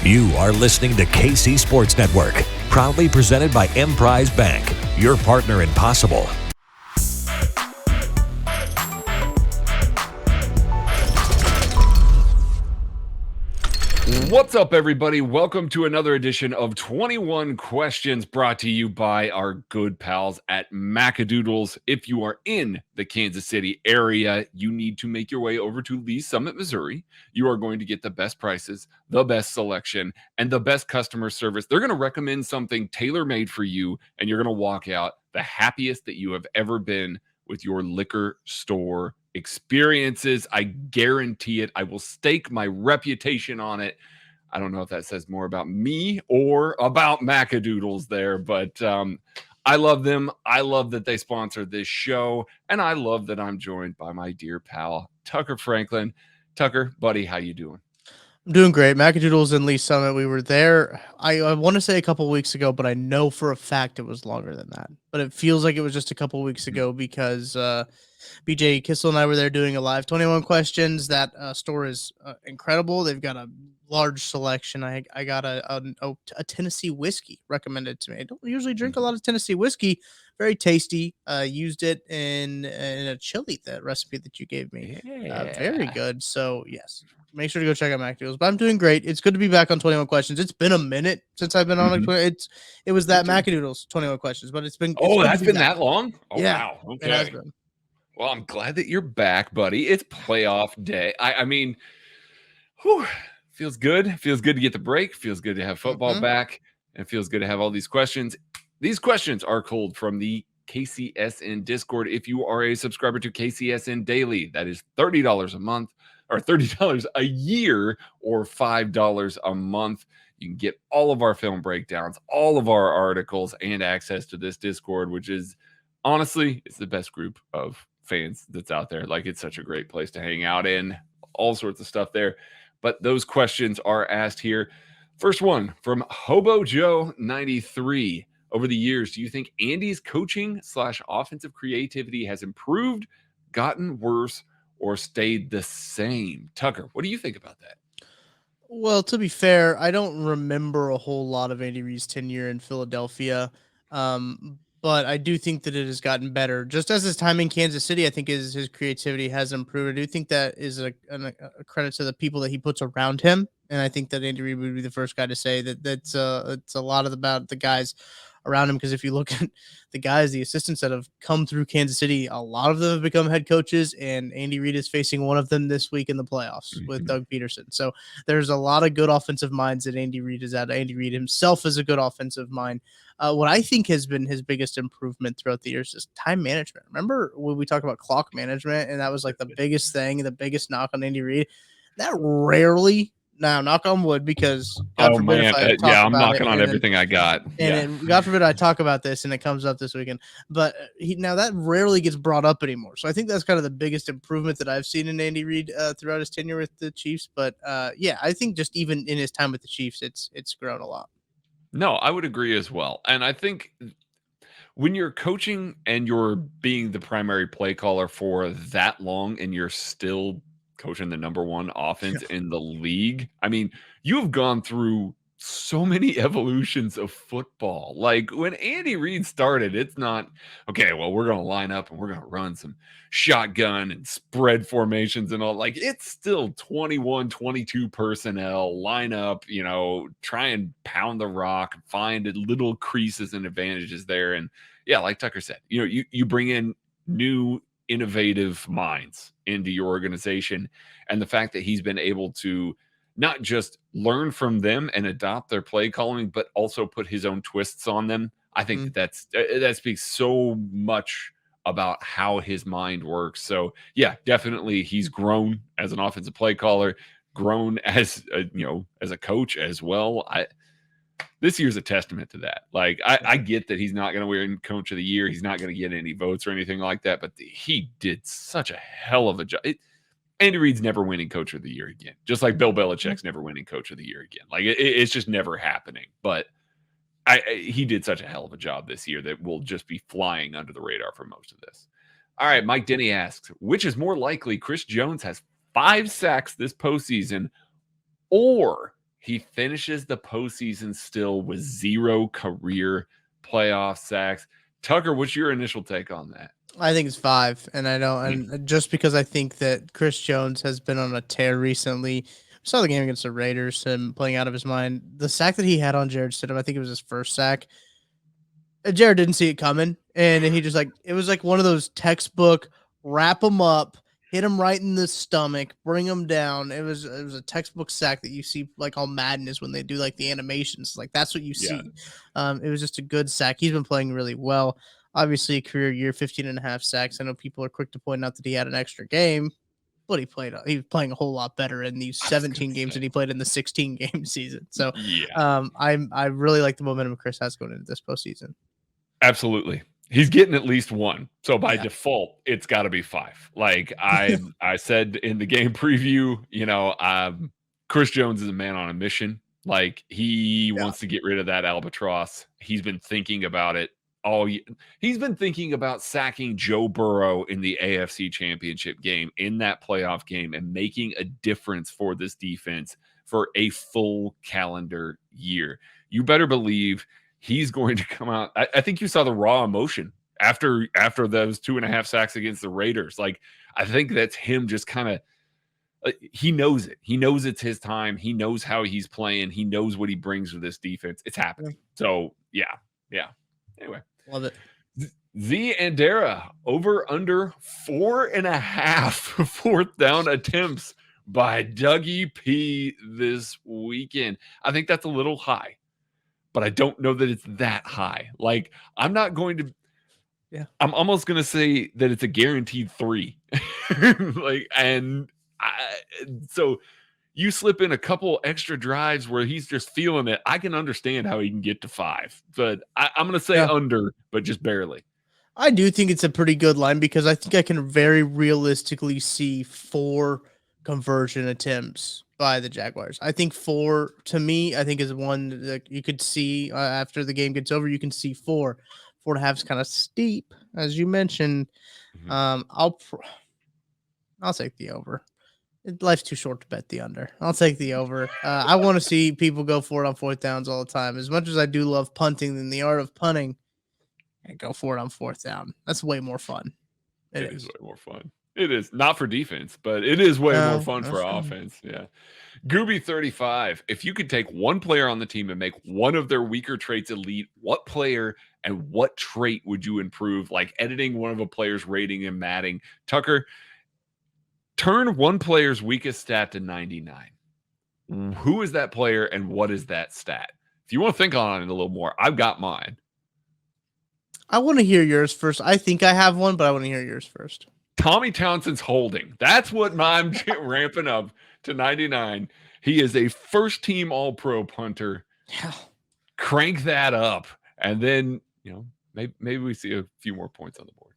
You are listening to KC Sports Network, proudly presented by Emprise Bank, your partner in possible. What's up, everybody? Welcome to another edition of 21 Questions brought to you by our good pals at Macadoodles. If you are in the Kansas City area, you need to make your way over to Lee Summit, Missouri. You are going to get the best prices, the best selection, and the best customer service. They're going to recommend something tailor-made for you, and you're going to walk out the happiest that you have ever been with your liquor store experiences. I guarantee it. I will stake my reputation on it. I don't know if that says more about me or about Macadoodles there, but I love them. I love that they sponsor this show, and I love that I'm joined by my dear pal, Tucker Franklin. Tucker, buddy, how you doing? I'm doing great. Macadoodles and Lee Summit. We were there. I want to say a couple weeks ago, but I know for a fact it was longer than that. But it feels like it was just a couple weeks ago because BJ Kissel and I were there doing a live 21 questions. That store is incredible. They've got a large selection. I got a Tennessee whiskey recommended to me. I don't usually drink a lot of Tennessee whiskey. Very tasty. Used it in a chili, that recipe that you gave me. Very good. So yes. Make sure to go check out Macadoodles. But I'm doing great. It's good to be back on 21 Questions. It's been a minute since I've been on. It was that Macadoodles 21 Questions, but it's been. That's been that long. Oh yeah, wow. Okay. It has been. Well, I'm glad that you're back, buddy. It's playoff day. I mean, whew, feels good. Feels good to get the break. Feels good to have football back, and it feels good to have all these questions. These questions are culled from the KCSN Discord. If you are a subscriber to KCSN Daily, that is $30 a month. Or $30 a year, or $5 a month. You can get all of our film breakdowns, all of our articles, and access to this Discord, which is honestly, it's the best group of fans that's out there. Like, it's such a great place to hang out in, all sorts of stuff there. But those questions are asked here. First one from Hobo Joe 93. Over the years, do you think Andy's coaching / offensive creativity has improved, gotten worse, or stayed the same? Tucker, what do you think about that? Well, to be fair, I don't remember a whole lot of Andy Reid's tenure in Philadelphia, but I do think that it has gotten better. Just as his time in Kansas City, I think his creativity has improved. I do think that is a credit to the people that he puts around him, and I think that Andy Reid would be the first guy to say that it's a lot about the guys around him, because if you look at the assistants that have come through Kansas City, a lot of them have become head coaches, and Andy Reid is facing one of them this week in the playoffs with Doug Peterson. So there's a lot of good offensive minds that Andy Reid is at. Andy Reid himself is a good offensive mind. What I think has been his biggest improvement throughout the years is time management. Remember when we talked about clock management, and that was like the biggest thing, the biggest knock on Andy Reid? That rarely, now knock on wood, because God forbid if I talk I'm about knocking on everything I got. And God forbid I talk about this and it comes up this weekend. But now that rarely gets brought up anymore. So I think that's kind of the biggest improvement that I've seen in Andy Reid throughout his tenure with the Chiefs. But yeah, I think just even in his time with the Chiefs, it's grown a lot. No, I would agree as well. And I think when you're coaching and you're being the primary play caller for that long, and you're still coaching the number one offense in the league, I mean, you have gone through so many evolutions of football. Like, when Andy Reid started, it's not, okay, well, we're going to line up and we're going to run some shotgun and spread formations and all. Like, it's still 21, 22 personnel, line up, try and pound the rock, find little creases and advantages there. And yeah, like Tucker said, you bring in new innovative minds into your organization, and the fact that he's been able to not just learn from them and adopt their play calling, but also put his own twists on them. I think that speaks so much about how his mind works. So yeah, definitely he's grown as an offensive play caller, grown as a coach as well. This year's a testament to that. Like, I get that he's not going to win Coach of the Year. He's not going to get any votes or anything like that, but he did such a hell of a job. Andy Reid's never winning Coach of the Year again, just like Bill Belichick's never winning Coach of the Year again. Like, it's just never happening. But he did such a hell of a job this year that we'll just be flying under the radar for most of this. All right, Mike Denny asks, which is more likely, Chris Jones has 5 sacks this postseason, or He finishes the postseason still with 0 career playoff sacks. Tucker, what's your initial take on that? I think it's 5, and I don't, and just because I think that Chris Jones has been on a tear recently. I saw the game against the Raiders, him playing out of his mind. The sack that he had on Jared Stidham, I think it was his first sack. Jared didn't see it coming, and he just it was like one of those textbook wrap him up, hit him right in the stomach, bring him down. It was a textbook sack that you see like all Madden is when they do like the animations. Like that's what you see. It was just a good sack. He's been playing really well. Obviously, a career year, 15.5 sacks. I know people are quick to point out that he had an extra game, but he was playing a whole lot better in these 17 games than he played in the 16 game season. So I really like the momentum Chris has going into this postseason. Absolutely. He's getting at least 1. So by default, it's got to be 5. Like I said in the game preview, Chris Jones is a man on a mission. Like he wants to get rid of that albatross. He's been thinking about it all year. He's been thinking about sacking Joe Burrow in the AFC Championship game, in that playoff game, and making a difference for this defense for a full calendar year. You better believe he's going to come out. I think you saw the raw emotion after those 2.5 sacks against the Raiders. Like, I think that's him just kind of, he knows it. He knows it's his time. He knows how he's playing. He knows what he brings to this defense. It's happening. So, yeah. Anyway. Love it. Z and Dara, over under 4.5 fourth down attempts by Dougie P this weekend. I think that's a little high, but I don't know that it's that high. Like, I'm not going to. Yeah. I'm almost going to say that it's a guaranteed 3. So you slip in a couple extra drives where he's just feeling it. I can understand how he can get to 5, but I'm going to say under, but just barely. I do think it's a pretty good line because I think I can very realistically see 4 conversion attempts by the Jaguars. I think 4, to me, I think is one that you could see after the game gets over. You can see 4. 4.5 is kind of steep, as you mentioned. I'll take the over. Life's too short to bet the under. I'll take the over. I want to see people go for it on 4th downs all the time. As much as I do love punting and the art of punting, and go for it on 4th down. That's way more fun. It is way more fun. It is not for defense, but it is way more fun for offense. Yeah. Gooby 35. If you could take one player on the team and make one of their weaker traits elite, what player and what trait would you improve? Like editing one of a player's rating and matting. Tucker, turn one player's weakest stat to 99. Who is that player and what is that stat? If you want to think on it a little more, I've got mine. I want to hear yours first. I think I have one, but I want to hear yours first. Tommy Townsend's holding. That's what I'm ramping up to 99. He is a first-team All-Pro punter. Yeah. Crank that up, and then maybe we see a few more points on the board.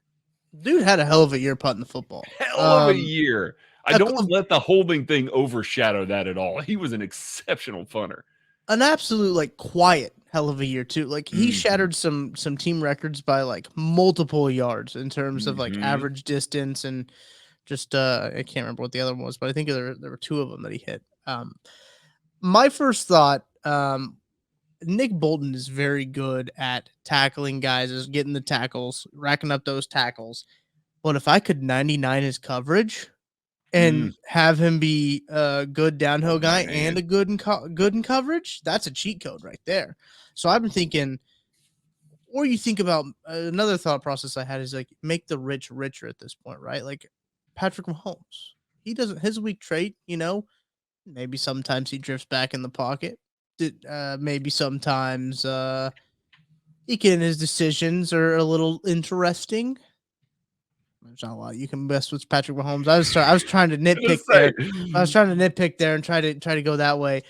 Dude had a hell of a year punting the football. Hell of a year. I don't let the holding thing overshadow that at all. He was an exceptional punter. An absolute quiet hell of a year too. Like he shattered some team records by multiple yards in terms of average distance and just I can't remember what the other one was, but I think there were 2 of them that he hit. My first thought, Nick Bolton is very good at tackling guys, is getting the tackles, racking up those tackles. But if I could 99 his coverage and have him be a good downhill guy and a good in coverage, that's a cheat code right there. So I've been thinking, or you think about another thought process I had is make the rich richer at this point, right? Like Patrick Mahomes, he doesn't, his weak trait, maybe sometimes he drifts back in the pocket. Maybe sometimes his decisions are a little interesting. There's not a lot you can mess with Patrick Mahomes. I was trying to nitpick there. I was trying to nitpick there and try to go that way.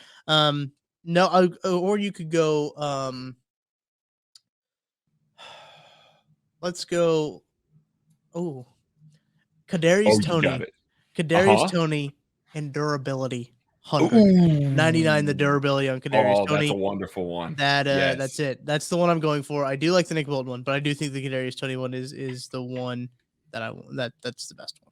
No, or you could go. Let's go. Oh, Kadarius Toney. Kadarius Toney and durability. 100. 99 the durability on Kadarius Toney. That's a wonderful one. That's it. That's the one I'm going for. I do like the Nick Bolton one, but I do think the Kadarius Toney one is the one that that's the best one.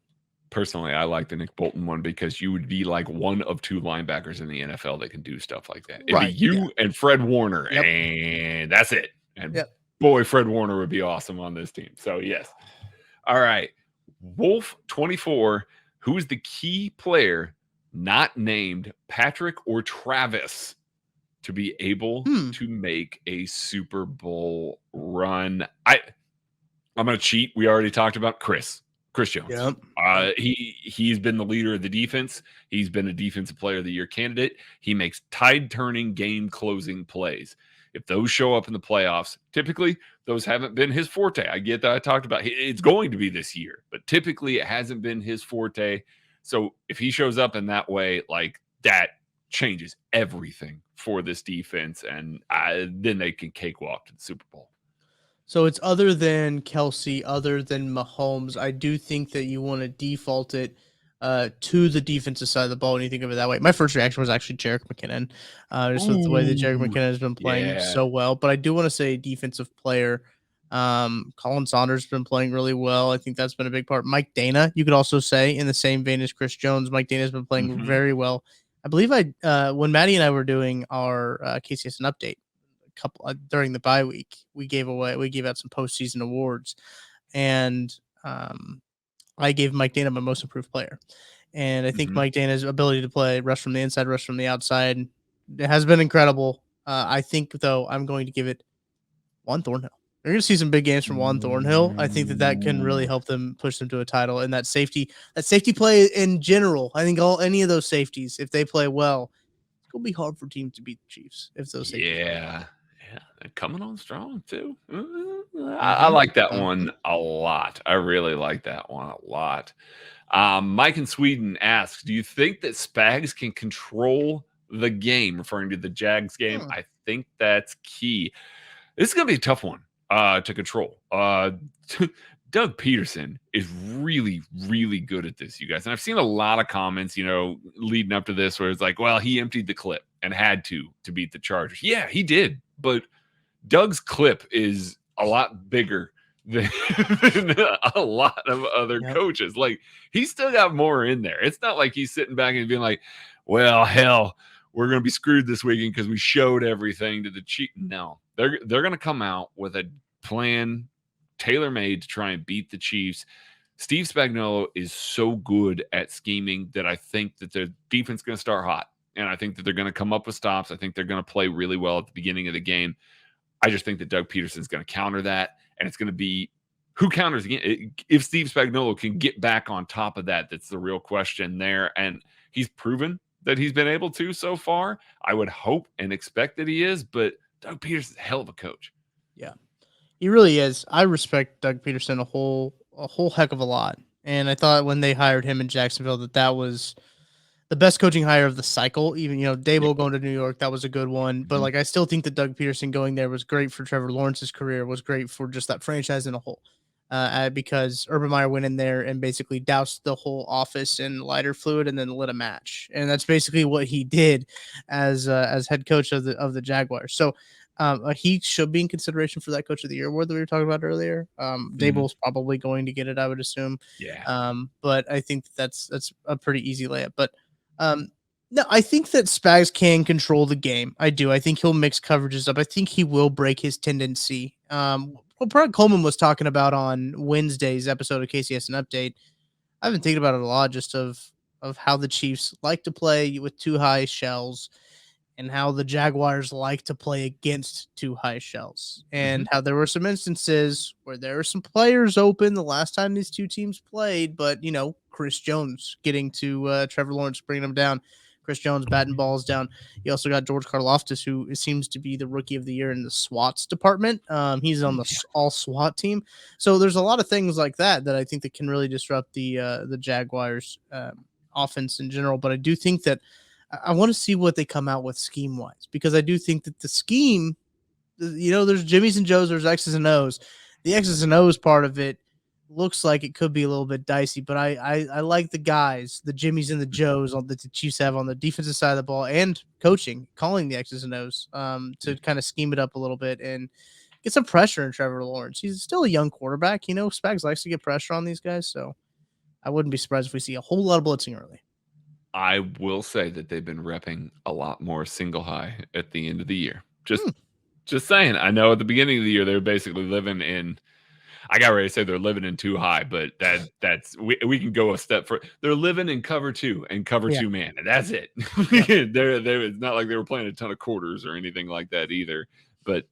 Personally, I like the Nick Bolton one because you would be like one of 2 linebackers in the NFL that can do stuff like that. It'd be Right. Yeah. you and Fred Warner, Yep. and that's it. And Yep. boy, Fred Warner would be awesome on this team. So, yes. All right. Wolf 24, who is the key player not named Patrick or Travis to be able to make a Super Bowl run? I'm going to cheat. We already talked about Chris Jones. Yep. He's been the leader of the defense. He's been a defensive player of the year candidate. He makes tide-turning, game-closing plays. If those show up in the playoffs, typically those haven't been his forte. I get that. I talked about it's going to be this year, but typically it hasn't been his forte. So if he shows up in that way, like that changes everything for this defense, and then they can cakewalk to the Super Bowl. So it's other than Kelsey, other than Mahomes. I do think that you want to default it to the defensive side of the ball when you think of it that way. My first reaction was actually Jerick McKinnon, just with the way that Jerick McKinnon has been playing so well. But I do want to say defensive player. Colin Saunders has been playing really well. I think that's been a big part. Mike Dana, you could also say in the same vein as Chris Jones. Mike Dana has been playing very well. I believe when Maddie and I were doing our KCSN update, couple during the bye week, we gave out some postseason awards, and I gave Mike Dana my most improved player, and I think Mike Dana's ability to play rush from the inside, rush from the outside, it has been incredible. I think though I'm going to give it Juan Thornhill. You're going to see some big games from Juan Thornhill. I think that can really help them push them to a title, and that safety play in general. I think any of those safeties, if they play well, it's going to be hard for teams to beat the Chiefs if those safeties play well. Yeah, coming on strong too. I like that one a lot. I really like that one a lot. Mike in Sweden asks, do you think that Spags can control the game, referring to the Jags game? I think that's key. This is going to be a tough one to control. Doug Peterson is really, really good at this, you guys. And I've seen a lot of comments, leading up to this where it's like, well, he emptied the clip and had to beat the Chargers. Yeah, he did. But Doug's clip is a lot bigger than a lot of other coaches. Like, he's still got more in there. It's not like he's sitting back and being like, well, hell, we're going to be screwed this weekend because we showed everything to the Chiefs. No, they're going to come out with a plan tailor-made to try and beat the Chiefs. Steve Spagnuolo is so good at scheming that I think that their defense is going to start hot, and I think that they're going to come up with stops. I think they're going to play really well at the beginning of the game. I just think that Doug Peterson is going to counter that, and it's going to be who counters again. If Steve Spagnuolo can get back on top of that, that's the real question there, and he's proven that he's been able to so far. I would hope and expect that he is, but Doug Peterson's a hell of a coach. Yeah, he really is. I respect Doug Peterson a whole heck of a lot. And I thought when they hired him in Jacksonville that was the best coaching hire of the cycle. Even, Dable going to New York, that was a good one. But I still think that Doug Peterson going there was great for Trevor Lawrence's career, was great for just that franchise in a whole. Because Urban Meyer went in there and basically doused the whole office in lighter fluid and then lit a match, and that's basically what he did as head coach of the Jaguars. So he should be in consideration for that Coach of the Year award that we were talking about earlier. Dable's probably going to get it, I would assume. Yeah. But I think that's a pretty easy layup. But no, I think that Spags can control the game. I do. I think he'll mix coverages up. I think he will break his tendency. What Brett Coleman was talking about on Wednesday's episode of KCSN Update, I've been thinking about it a lot, just of how the Chiefs like to play with too high shells and how the Jaguars like to play against too high shells, and how there were some instances where there were some players open the last time these two teams played, but Chris Jones getting to Trevor Lawrence, bringing him down. Chris Jones batting balls down. You also got George Karlaftis, who seems to be the rookie of the year in the SWATs department. He's on the all SWAT team. So there's a lot of things like that I think that can really disrupt the Jaguars offense in general. But I do think that I want to see what they come out with scheme wise, because I do think that the scheme, there's Jimmys and Joes, there's X's and O's. The X's and O's part of it looks like it could be a little bit dicey, but I like the guys, the Jimmys and the Joes that the Chiefs have on the defensive side of the ball and coaching, calling the X's and O's to kind of scheme it up a little bit and get some pressure in Trevor Lawrence. He's still a young quarterback. Spags likes to get pressure on these guys. So I wouldn't be surprised if we see a whole lot of blitzing early. I will say that they've been repping a lot more single high at the end of the year. Just saying. I know at the beginning of the year they were basically living in. I got ready to say they're living in too high, but that's we can go a step further. They're living in cover 2 and cover Yeah. 2 man, and that's it. Yeah. It's not like they were playing a ton of quarters or anything like that either. But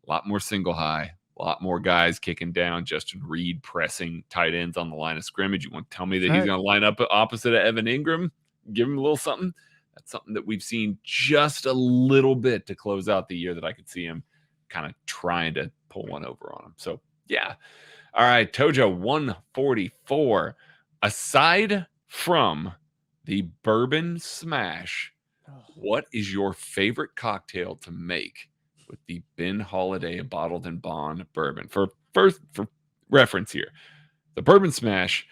a lot more single high, a lot more guys kicking down. Justin Reid pressing tight ends on the line of scrimmage. You want to tell me that he's going to line up opposite of Evan Ingram? Give him a little something. That's something that we've seen just a little bit to close out the year that I could see him kind of trying to pull one over on him. So, yeah. All right, Tojo 144. Aside from the bourbon smash, what is your favorite cocktail to make with the Ben Holiday bottled and bond bourbon? For reference here, the bourbon smash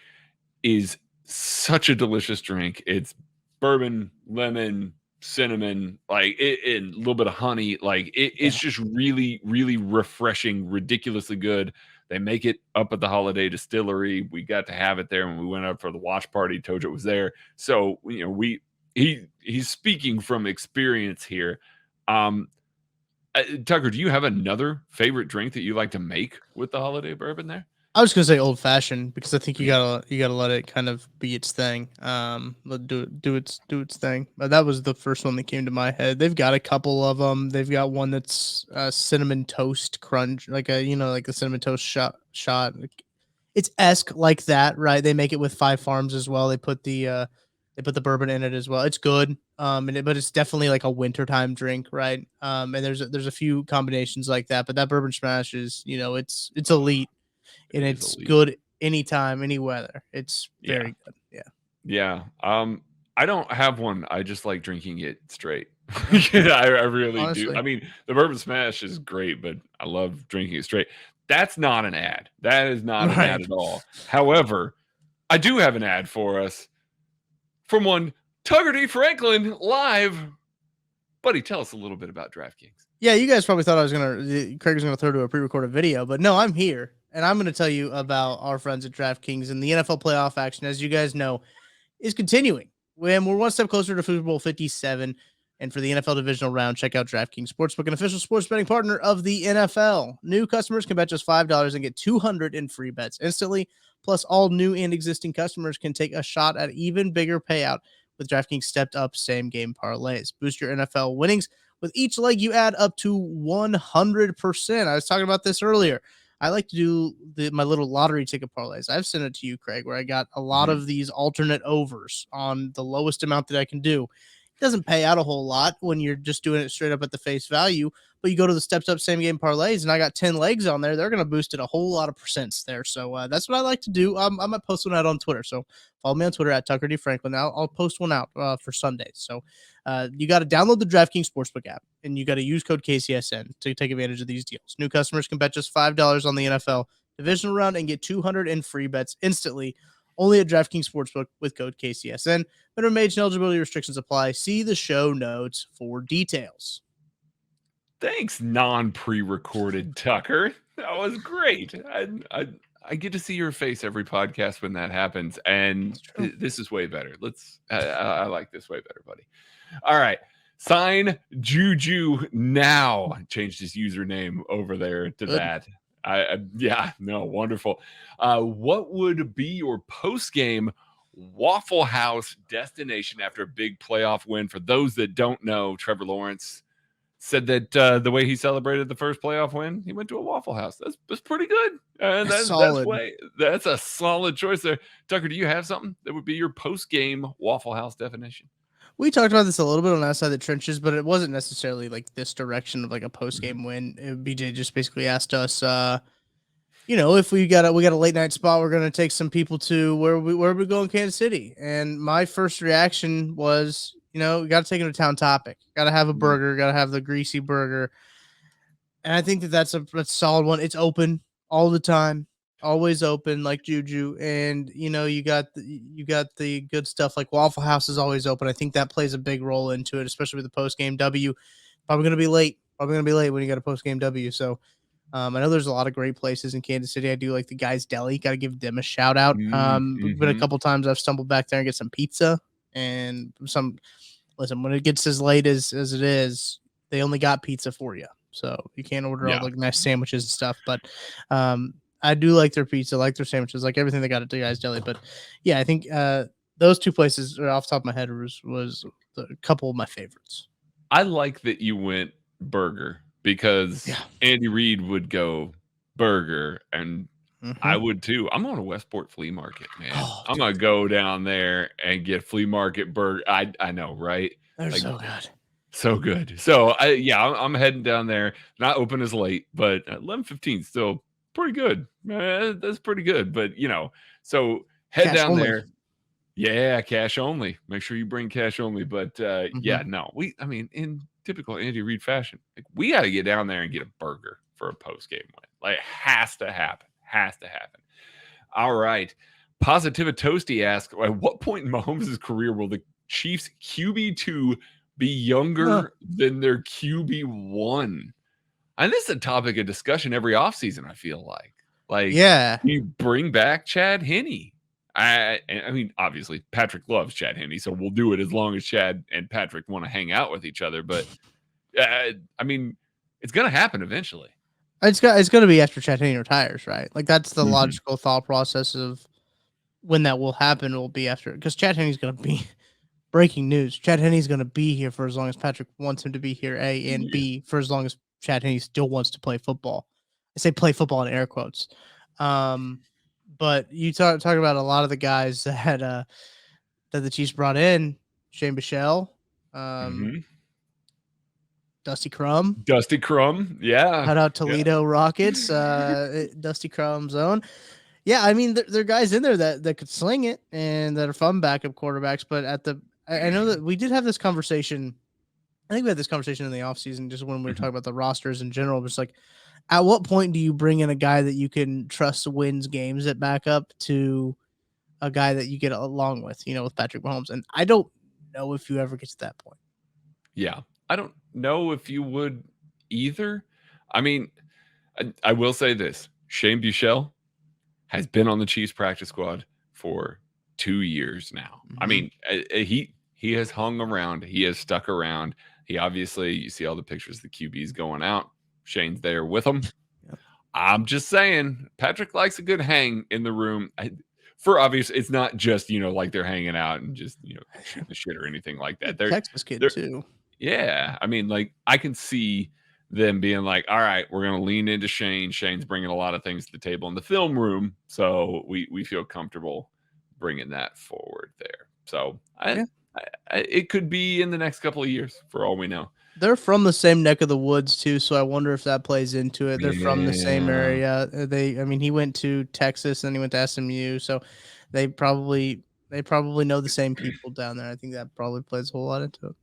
is such a delicious drink. It's bourbon, lemon, cinnamon, like and a little bit of honey. Like it's just really, really refreshing, ridiculously good. They make it up at the Holiday Distillery. We got to have it there when we went up for the watch party. Tojo was there, so he's speaking from experience here. Tucker, do you have another favorite drink that you like to make with the holiday bourbon there? I was gonna say old fashioned because I think you gotta let it kind of be its thing. Do its thing. But that was the first one that came to my head. They've got a couple of them. They've got one that's cinnamon toast crunch, like a cinnamon toast shot. It's esque like that, right? They make it with Five Farms as well. They put the bourbon in it as well. It's good. But it's definitely like a wintertime drink, right? And there's a few combinations like that. But that bourbon smash is, it's elite. And it's good anytime, any weather. It's very good. Yeah. Yeah. I don't have one. I just like drinking it straight. I really Honestly. do. I mean, the bourbon smash is great, but I love drinking it straight. That's not an ad. That is not an ad at all. However, I do have an ad for us from one Tucker D. Franklin live. Buddy, tell us a little bit about DraftKings. Yeah, you guys probably thought Craig was gonna throw to a pre-recorded video, but no, I'm here. And I'm going to tell you about our friends at DraftKings, and the NFL playoff action, as you guys know, is continuing. We're one step closer to Super Bowl 57. And for the NFL divisional round, check out DraftKings Sportsbook, an official sports betting partner of the NFL. New customers can bet just $5 and get $200 in free bets instantly. Plus, all new and existing customers can take a shot at even bigger payout with DraftKings stepped up same game parlays. Boost your NFL winnings. With each leg, you add up to 100%. I was talking about this earlier. I like to do my little lottery ticket parlays. I've sent it to you, Craig, where I got a lot of these alternate overs on the lowest amount that I can do. It doesn't pay out a whole lot when you're just doing it straight up at the face value, but you go to the steps up same game parlays, and I got 10 legs on there. They're going to boost it a whole lot of percents there. So that's what I like to do. I might post one out on Twitter. So follow me on Twitter at Tucker D. Franklin. I'll post one out for Sundays. So you got to download the DraftKings Sportsbook app, and you got to use code KCSN to take advantage of these deals. New customers can bet just $5 on the NFL divisional round and get $200 in free bets instantly. Only at DraftKings Sportsbook with code KCSN. Minimum age and eligibility restrictions apply. See the show notes for details. Thanks, non-pre-recorded Tucker. That was great. I get to see your face every podcast when that happens, and this is way better. I like this way better, buddy. All right. Sign Juju now. Changed his username over there to that. Wonderful. What would be your post-game Waffle House destination after a big playoff win? For those that don't know, Trevor Lawrence said that the way he celebrated the first playoff win, he went to a Waffle House. That's pretty good. That's a solid choice there. Tucker, do you have something that would be your post-game Waffle House definition? We talked about this a little bit on outside the trenches, but it wasn't necessarily like this direction of like a post-game win. BJ just basically asked us, if we got a late night spot, we're going to take some people to where we go in Kansas City. And my first reaction was, we got to take them to Town Topic. Got to have a burger. Got to have the greasy burger. And I think that's a solid one. It's open all the time. Always open like Juju, and you got the good stuff like Waffle House is always open. I think that plays a big role into it, especially with the post game W. Probably gonna be late when you got a post game W. So I know there's a lot of great places in Kansas City. I do like the Guys Deli. Got to give them a shout out. Been a Mm-hmm. couple times I've stumbled back there and get some pizza and some. Listen, when it gets as late as it is, they only got pizza for you, so you can't order all Yeah. the nice sandwiches and stuff. But I do like their pizza, like their sandwiches, like everything they got at the Guys Deli. But yeah, I think those two places off the top of my head was a couple of my favorites. I like that you went burger because Yeah. Andy Reid would go burger and I Mm-hmm. would too. I'm on a Westport flea market, man. Oh, I'm dude, gonna go down there and get flea market burger. I know, right? they're Like so good. so good. So I'm heading down there. Not open as late, but 11:15 still pretty good. That's pretty good. But so head Cash down only. there. Yeah, cash only. Make sure you bring cash only. But Mm-hmm. no, I mean, in typical Andy Reid fashion, like, we got to get down there and get a burger for a post game win. Like, has to happen. Has to happen. All right. Positiva Toasty asks, at what point in Mahomes' career will the Chiefs QB2 be younger than their QB1? And this is a topic of discussion every offseason, I feel like. Like, Yeah. you bring back Chad Henne. I mean, obviously, Patrick loves Chad Henne, so we'll do it as long as Chad and Patrick want to hang out with each other. But, I mean, it's going to happen eventually. It's going to be after Chad Henne retires, right? Like that's the Mhm. logical thought process of when that will happen. Will be after because Chad Henne's going to be breaking news. Chad Henne's going to be here for as long as Patrick wants him to be here. A and Yeah. B for as long as Chad Henne still wants to play football. I say play football in air quotes. But you talk about a lot of the guys that the Chiefs brought in: Shane Bichelle, Mhm. Dusty Crum. Dusty Crumb. Yeah. Shout out Yeah. Toledo Rockets, Dusty Crum's own. Yeah, I mean, there are guys in there that could sling it and that are fun backup quarterbacks. But I know that we did have this conversation. I think we had this conversation in the offseason just when we were Mhm. talking about the rosters in general. Just like, at what point do you bring in a guy that you can trust wins games at backup to a guy that you get along with, with Patrick Mahomes? And I don't know if you ever get to that point. Yeah. I don't know if you would either. I mean, I will say this. Shane Buechele has been on the Chiefs practice squad for 2 years now. I Mm-hmm. mean, he has hung around. He has stuck around. He obviously, you see all the pictures of the QBs going out. Shane's there with them. Yep. I'm just saying, Patrick likes a good hang in the room. For obvious, it's not just like they're hanging out and just shooting the shit or anything like that. Texas kid They're too. yeah. I mean, like, I can see them being like, all right, we're going to lean into Shane. Shane's bringing a lot of things to the table in the film room. So we feel comfortable bringing that forward there. So it could be in the next couple of years for all we know. They're from the same neck of the woods too, so I wonder if that plays into it. They're from the same Yeah. area. I mean, he went to Texas and he went to SMU, so they probably know the same people down there. I think that probably plays a whole lot into it.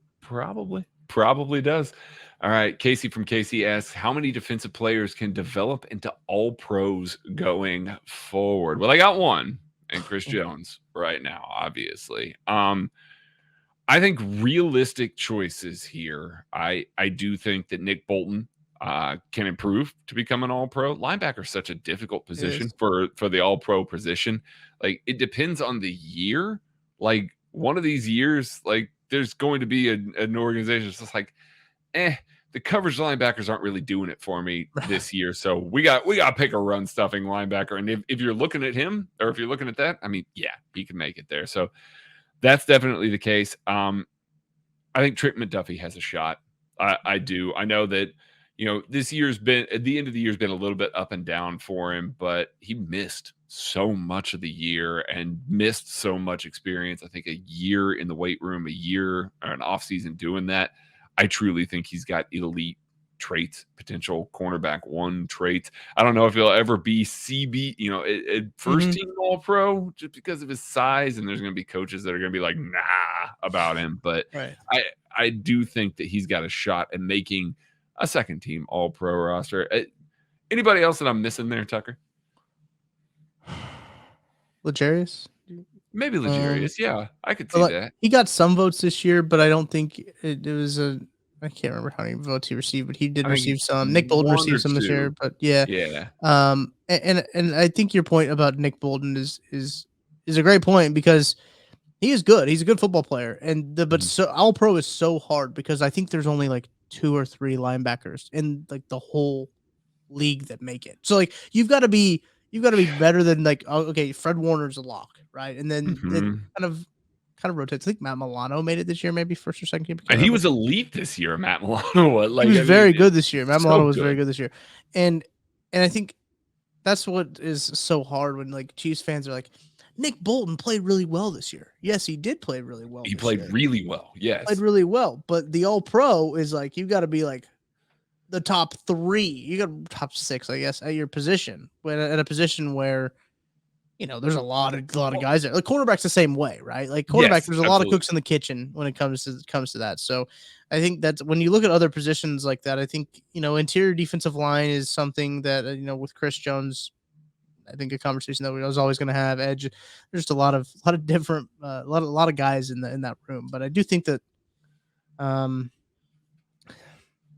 Probably does. All right. Casey from Casey asks, how many defensive players can develop into all pros going forward? Well, I got one, and Chris Jones right now, obviously. I think realistic choices here. I do think that Nick Bolton can improve to become an all pro. Linebacker is such a difficult position for the all pro position. Like, it depends on the year. Like, one of these years, like, there's going to be an organization that's just like, the coverage linebackers aren't really doing it for me this year. So we got to pick a run stuffing linebacker. And if you're looking at him, or if you're looking at that, I mean, yeah, he can make it there. So that's definitely the case. I think Trick McDuffie has a shot. I do. I know that, this year's been, at the end of the year's been a little bit up and down for him, but he missed so much of the year and missed so much experience. I think a year in the weight room, a year or an off season doing that. I truly think he's got elite traits, potential cornerback one traits. I don't know if he'll ever be CB, first team all pro just because of his size. And there's going to be coaches that are going to be like, nah, about him. But Right. I do think that he's got a shot at making a second team all pro roster. Anybody else that I'm missing there, Tucker? Legarius? Maybe Legarius. Yeah, I could see that. He got some votes this year, but I don't think it was a I can't remember how many votes he received, but he did I think receive some. Nick Bolton 1 or received some this year, 2. but yeah. Yeah. And I think your point about Nick Bolton is a great point because he is good. He's a good football player, but Mhm. so All Pro is so hard because I think there's only like 2 or 3 linebackers in like the whole league that make it. So like you've got to be better than like okay, Fred Warner's a lock, right? And then it Mhm. kind of rotates. I think Matt Milano made it this year, maybe first or second game. I can't And he remember. was elite this year, Matt Milano. He Like, was I mean, very good this year. Matt so Milano was very good. good this year, and I think that's what is so hard when like Chiefs fans are like, Nick Bolton played really well this year. Yes, he did play really well He this played year. really well. Played Yes. really well, but the All Pro is like you got to be like the top 3. You got top 6, I guess, at your position. When at a position where there's a lot of Well, guys there. Like quarterback's the same way, right? Like quarterback, yes, there's a lot of absolutely. cooks in the kitchen when it comes to that. So I think that's when you look at other positions like that. I think interior defensive line is something that with Chris Jones, I think a conversation that we was always going to have. Edge, there's just a lot of different, a lot of guys in that room. But I do think that um,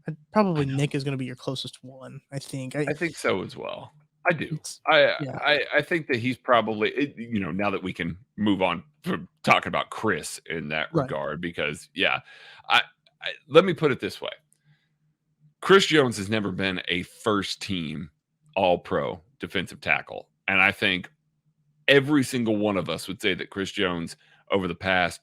I probably know. Nick is going to be your closest one. I think. I think so as well. I do. It's I yeah, I think that he's probably now that we can move on from talking about Chris in that right. regard because yeah, I, let me put it this way. Chris Jones has never been a first team all pro defensive tackle. And I think every single one of us would say that Chris Jones over the past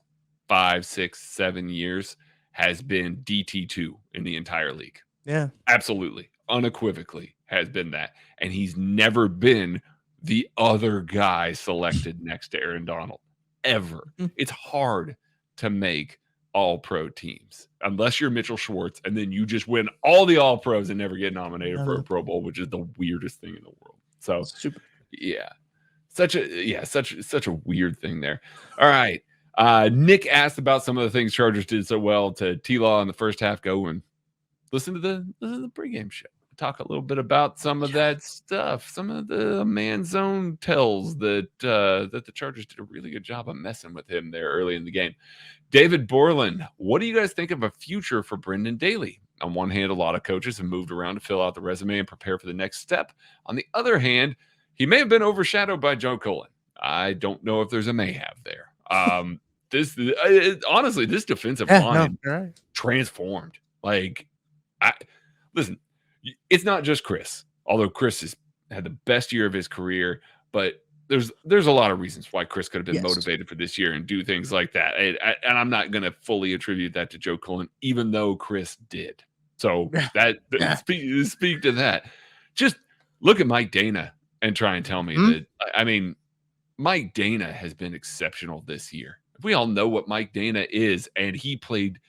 5, 6, 7 years has been DT2 in the entire league. Yeah. Absolutely, unequivocally has been that. And he's never been the other guy selected next to Aaron Donald ever. Mhm. It's hard to make all pro teams unless you're Mitchell Schwartz and then you just win all the all pros and never get nominated for a Pro Bowl, which is the weirdest thing in the world. So, Super. yeah. Such a weird thing there. All right. Nick asked about some of the things Chargers did so well to T-Law in the first half. Go and listen to the pregame show. Talk a little bit about some of that stuff, some of the man zone tells that that the Chargers did a really good job of messing with him there early in the game. David Borland, what do you guys think of a future for Brendan Daly? On one hand, a lot of coaches have moved around to fill out the resume and prepare for the next step. On the other hand, he may have been overshadowed by Joe Cullen. I don't know if there's a may have there. Honestly, this defensive Yeah. No. line You're right. transformed. Like, listen, it's not just Chris, although Chris has had the best year of his career, but there's a lot of reasons why Chris could have been Yes. motivated for this year and do things like that. And I'm not going to fully attribute that to Joe Cullen, even though Chris did. So that Yeah. speak to that. Just look at Mike Dana and try and tell me Mhm. that. I mean, Mike Dana has been exceptional this year. We all know what Mike Dana is, and he played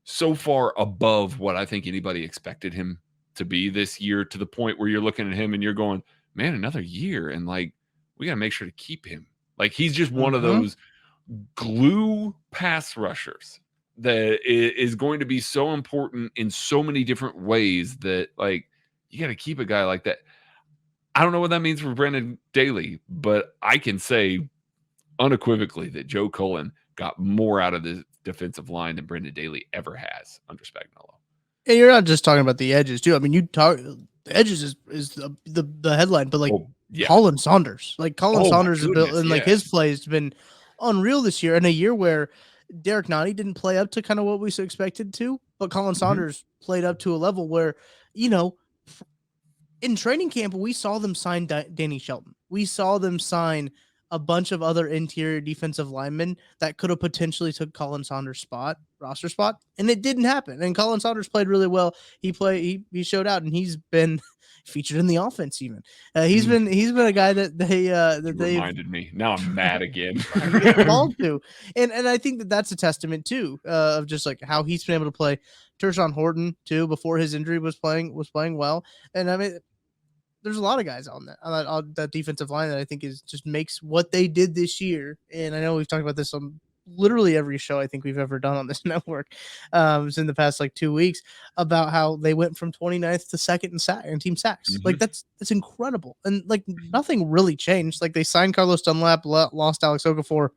so far above what I think anybody expected him to be this year to the point where you're looking at him and you're going, man, another year. And like, we got to make sure to keep him. Like, he's just one of Mhm. those glue pass rushers that is going to be so important in so many different ways that, like, you got to keep a guy like that. I don't know what that means for Brendan Daly, but I can say unequivocally that Joe Cullen got more out of the defensive line than Brendan Daly ever has under Spagnuolo. And you're not just talking about the edges too. I mean, you talk the edges is the headline, but like Oh, yeah. Colin Saunders, Oh, my Saunders is built, goodness, and like his yes. play has been unreal this year. In a year where Derek Nani didn't play up to kind of what we expected to, but Colin Mhm. Saunders played up to a level where you know in training camp, we saw them sign Danny Shelton. We saw them sign a bunch of other interior defensive linemen that could have potentially took Colin Saunders' roster spot, and it didn't happen. And Colin Saunders played really well. He showed out, and he's been featured in the offense. Even he's Mm. been a guy that You they've reminded me. Now I'm mad again. trying to get the ball to, and I think that that's a testament too of just like how he's been able to play. Tershawn Horton too, before his injury, was playing well, and I mean there's a lot of guys on that defensive line that I think is just makes what they did this year. And I know we've talked about this on literally every show I think we've ever done on this network in the past like 2 weeks about how they went from 29th to second in team sacks. Like Mhm. that's incredible. And like nothing really changed. Like they signed Carlos Dunlap, lost Alex Okafor.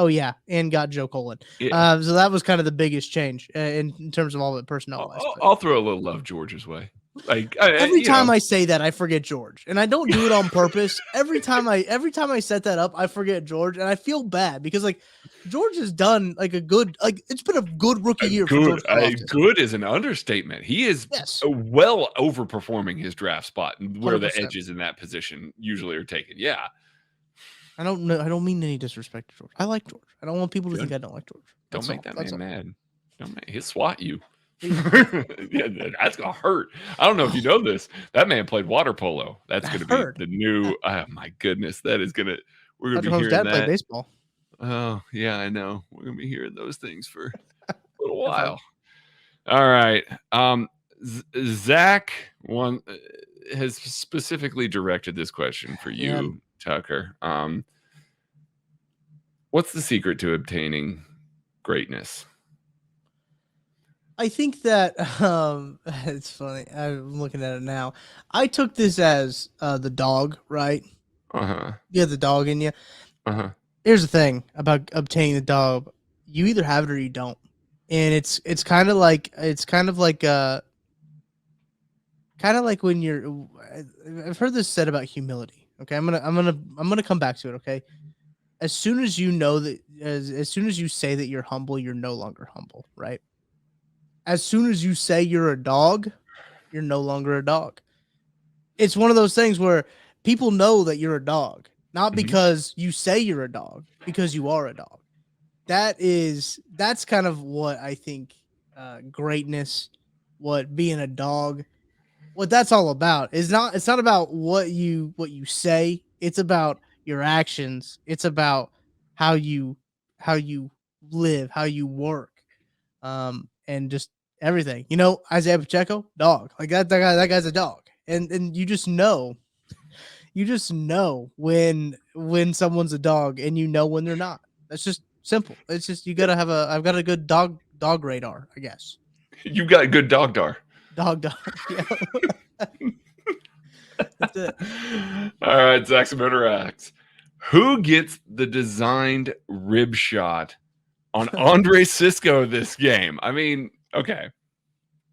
Oh yeah, and got Joe Colin. Yeah. So that was kind of the biggest change in terms of all the personnel wise. I'll throw a little love George's way. Like Every time I say that, I forget George, and I don't do it on purpose. Every time I set that up, I forget George, and I feel bad because like George has done like a good, like it's been a good rookie year for George Karlaftis. Good is an understatement. He is well overperforming his draft spot and where 100%. The edges in that position usually are taken. Yeah. I don't know. I don't mean any disrespect to George. I like George. I don't want people to think I don't like George. Don't make that man mad. He'll swat you. Yeah, that's gonna hurt. I don't know if you know this. That man played water polo. That's gonna be the new. Oh my goodness, we're gonna be hearing that. Played baseball. Oh yeah, I know. We're gonna be hearing those things for a little while. All right. Zach has specifically directed this question for you, Tucker. What's the secret to obtaining greatness? I think that it's funny. I'm looking at it now. I took this as the dog, right? You have the dog in you. Here's the thing about obtaining the dog: you either have it or you don't, and it's kind of like when you're. I've heard this said about humility. Okay, I'm gonna come back to it. Okay, as soon as you know that, as soon as you say that you're humble, you're no longer humble, right? As soon as you say you're a dog, you're no longer a dog. It's one of those things where people know that you're a dog, not because you say you're a dog, because you are a dog. That's kind of what I think greatness, what being a dog, what that's all about. It's not about what you say. It's about your actions. It's about how you live, how you work. And just everything, Isaiah Pacheco, dog, like that guy's a dog. And you just know when someone's a dog and when they're not. That's just simple. It's just, I've got a good dog radar, I guess. You got a good dog. Yeah. That's it. All right, Zach's Motorax. Who gets the designed rib shot on Andre Cisco this game? I mean, okay.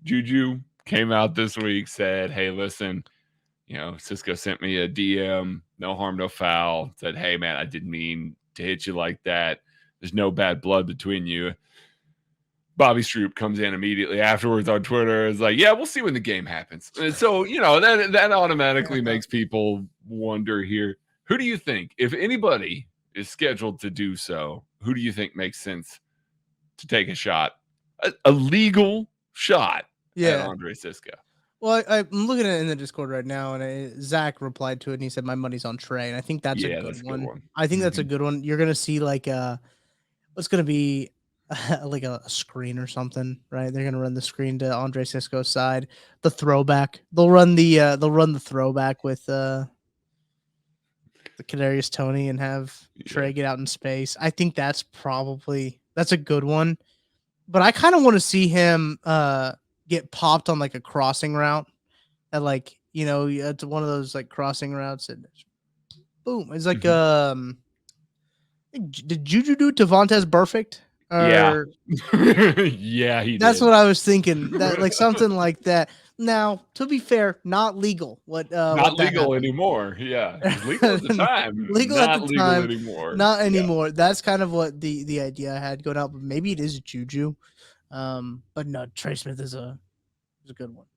Juju came out this week, said, hey, listen, Cisco sent me a DM, no harm, no foul, said, hey, man, I didn't mean to hit you like that. There's no bad blood between you. Bobby Stroop comes in immediately afterwards on Twitter. Is like, yeah, we'll see when the game happens. And so, that automatically makes people wonder here. Who do you think, if anybody is scheduled to do so, who do you think makes sense to take a shot, a legal shot at Andre Cisco? Well, I'm looking at it in the Discord right now, and Zach replied to it, and he said, my money's on Trey. And I think that's a good one. I think that's a good one. You're going to see what's going to be like a screen or something, right? They're going to run the screen to Andre Cisco's side, the throwback. They'll run the throwback with the Kadarius Toney and have Trey get out in space. I think that's a good one. But I kind of want to see him get popped on like a crossing route at it's one of those like crossing routes and boom. It's like did Juju do Devontae Burfict? Yeah, he That's did. what I was thinking. That like something like that. Now, to be fair, not legal. Not legal anymore. Yeah, legal at the time. Not legal anymore. Not anymore. That's kind of what the idea I had going out. But maybe it is Juju. But no, Trey Smith is a good one.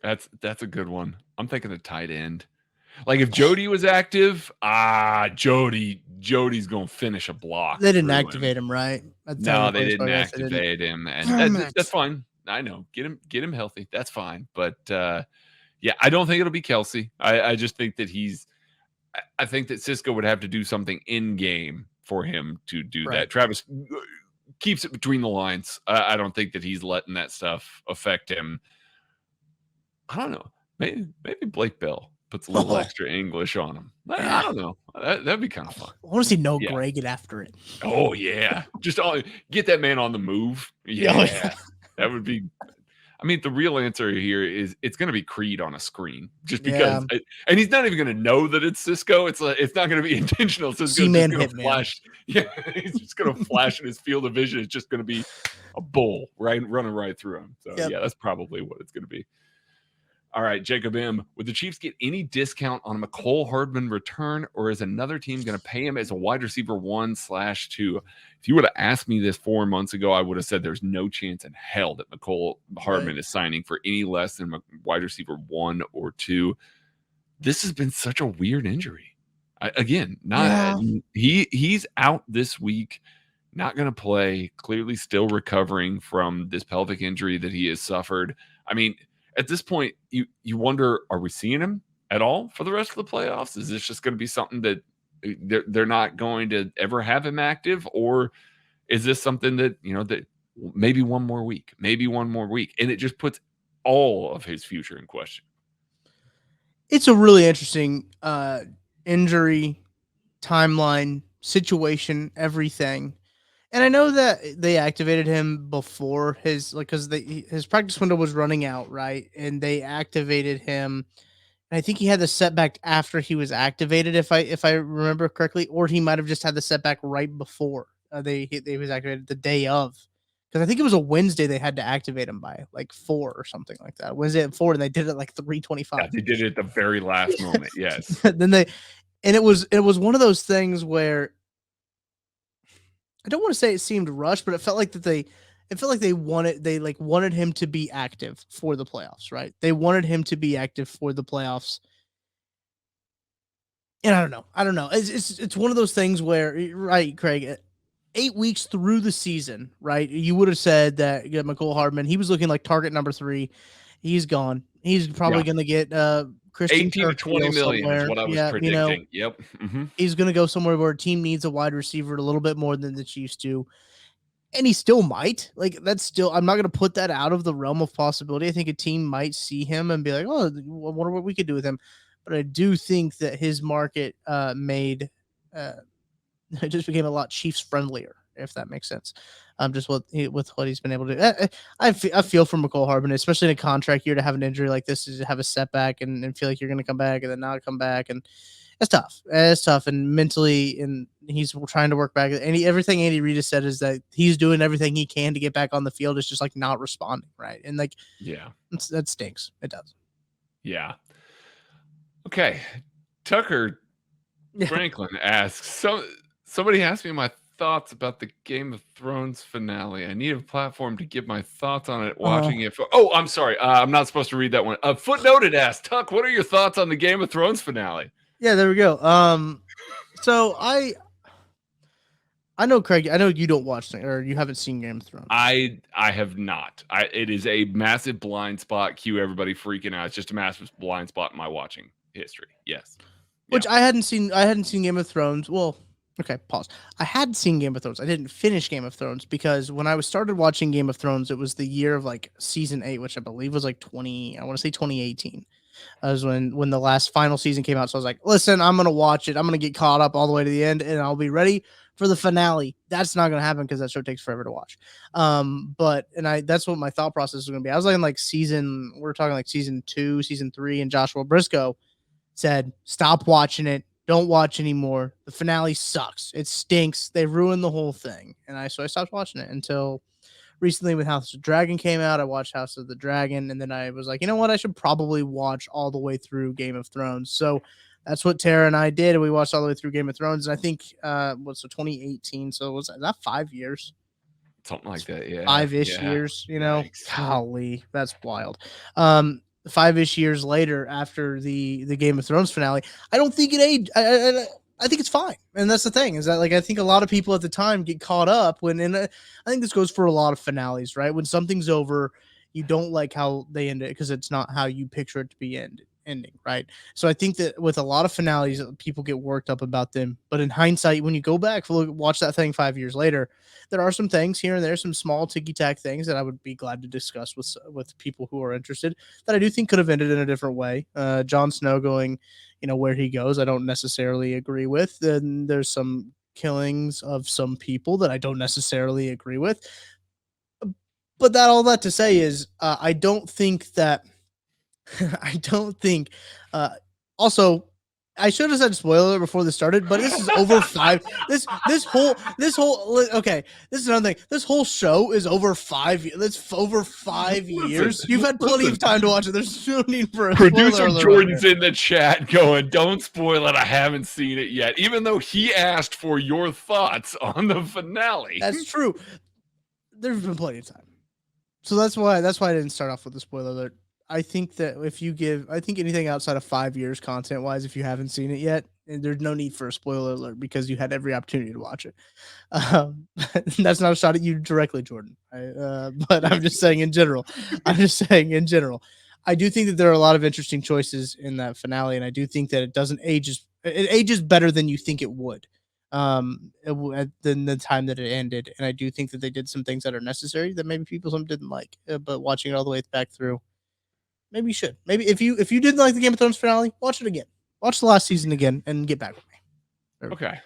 That's a good one. I'm thinking a tight end. Like if Jody was active, Jody's gonna finish a block. They didn't activate him, right? No, they didn't activate him, and that's fine. I know, get him healthy. That's fine. But I don't think it'll be Kelsey. I just think that I think that Cisco would have to do something in game for him to do that. Travis keeps it between the lines. I don't think that he's letting that stuff affect him. I don't know. Maybe Blake Bell puts a little extra English on him. I don't know. That'd be kind of fun. I want to see Gray get after it. Oh yeah, just get that man on the move. Yeah, that would be. I mean, the real answer here is it's going to be Creed on a screen, just because, and he's not even going to know that it's Cisco. It's not going to be intentional. Cisco's just going to flash. Yeah, he's just gonna flash in his field of vision. It's just gonna be a bull running right through him. So Yep. yeah, that's probably what it's gonna be. All right, Jacob M. Would the Chiefs get any discount on a McCole Hardman return, or is another team going to pay him as a wide receiver 1/2? If you would have asked me this 4 months ago, I would have said there's no chance in hell that McCole Hardman is signing for any less than wide receiver 1 or 2. This has been such a weird injury. He's out this week, not going to play. Clearly, still recovering from this pelvic injury that he has suffered. I mean, at this point, you wonder, are we seeing him at all for the rest of the playoffs? Is this just going to be something that they're not going to ever have him active, or is this something that that maybe one more week, and it just puts all of his future in question? It's a really interesting injury timeline, situation, everything. And I know that they activated him before his because his practice window was running out, right? And they activated him. And I think he had the setback after he was activated, if I remember correctly, or he might have just had the setback right before they was activated the day of. Because I think it was a Wednesday they had to activate him by like 4 or something like that. Wednesday at 4, and they did it like 3:25. Yeah, they did it at the very last moment. Yes. Then it was one of those things where I don't want to say it seemed rushed, but it felt like they wanted him to be active for the playoffs, right? They wanted him to be active for the playoffs. And I don't know. It's one of those things where, right, Craig, 8 weeks through the season, right? You would have said that McCole Hardman, he was looking like target number 3. He's gone. He's probably going to get Christian 18 to 20 million somewhere. is what I was predicting. Yep. Mm-hmm. He's going to go somewhere where a team needs a wide receiver a little bit more than the Chiefs do. And he still might. I'm not going to put that out of the realm of possibility. I think a team might see him and be like, oh, I wonder what we could do with him. But I do think that his market made it just became a lot Chiefs friendlier, if that makes sense. Just with what he's been able to do. I feel for McCole Hardman, especially in a contract year, to have an injury like this, is to have a setback and feel like you're going to come back and then not come back. And it's tough. It's tough. And mentally, and he's trying to work back. And everything Andy Reid has said is that he's doing everything he can to get back on the field. It's just like not responding. Right. And that stinks. It does. Yeah. Okay. Tucker Franklin asks, somebody asked me my thoughts about the Game of Thrones finale. I need a platform to give my thoughts on it. Watching it. Oh, I'm sorry. I'm not supposed to read that one. Footnoted asked, Tuck, what are your thoughts on the Game of Thrones finale? Yeah, there we go. So I know, Craig, I know you don't watch or you haven't seen Game of Thrones. I have not. It is a massive blind spot. Cue everybody freaking out. It's just a massive blind spot in my watching history. Yes. Which I hadn't seen Game of Thrones. Well, okay, pause. I had seen Game of Thrones. I didn't finish Game of Thrones because when I started watching Game of Thrones, it was the year of like season 8, which I believe was like 2018. Was when the last final season came out. So I was like, listen, I'm gonna watch it. I'm gonna get caught up all the way to the end, and I'll be ready for the finale. That's not gonna happen because that show takes forever to watch. That's what my thought process was gonna be. I was like we're talking like season 2, season 3, and Joshua Briscoe said, stop watching it. Don't watch anymore. The finale sucks. It stinks. They ruined the whole thing. So I stopped watching it until recently when House of the Dragon came out. I watched House of the Dragon, and then I was like, you know what? I should probably watch all the way through Game of Thrones. So that's what Tara and I did. We watched all the way through Game of Thrones. And I think, 2018. So was that 5 years? Something like that, yeah. 5-ish years, Golly, that's wild. 5-ish years later, after the Game of Thrones finale, I don't think it aged. I think it's fine, and that's the thing is that I think a lot of people at the time get caught up and I think this goes for a lot of finales, right? When something's over, you don't like how they end it because it's not how you picture it to be ending, right? So I think that with a lot of finales, people get worked up about them, but in hindsight, when you go back, watch that thing 5 years later, there are some things here and there, some small ticky-tack things that I would be glad to discuss with people who are interested that I do think could have ended in a different way. Jon Snow going, where he goes, I don't necessarily agree with. Then there's some killings of some people that I don't necessarily agree with. But all that to say is, I don't think that. I don't think. Also, I should have said spoiler before this started, but this is over 5. This whole okay. This is another thing. This whole show is over 5. That's over 5 years. You've had plenty of time to watch it. There's no need for a Producer spoiler alert Jordan's in the chat going, "Don't spoil it. I haven't seen it yet," even though he asked for your thoughts on the finale. That's true. There's been plenty of time, so that's why I didn't start off with the spoiler alert. I think that I think anything outside of 5 years content wise, if you haven't seen it yet, and there's no need for a spoiler alert because you had every opportunity to watch it. That's not a shot at you directly, Jordan. But I'm just saying in general. I do think that there are a lot of interesting choices in that finale, and I do think that it ages better than you think it would. Than the time that it ended, and I do think that they did some things that are necessary that maybe some didn't like. But watching it all the way back through, maybe you should. Maybe if you didn't like the Game of Thrones finale, watch it again. Watch the last season again and get back with me. Okay.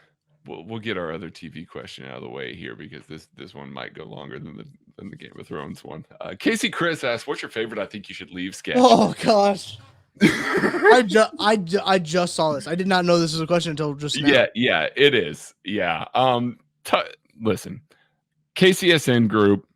We'll get our other TV question out of the way here because this one might go longer than the Game of Thrones one. Casey Chris asks, "What's your favorite I Think You Should Leave sketch?" Oh gosh. I just saw this. I did not know this was a question until just now. Yeah, it is. Yeah. Listen, KCSN group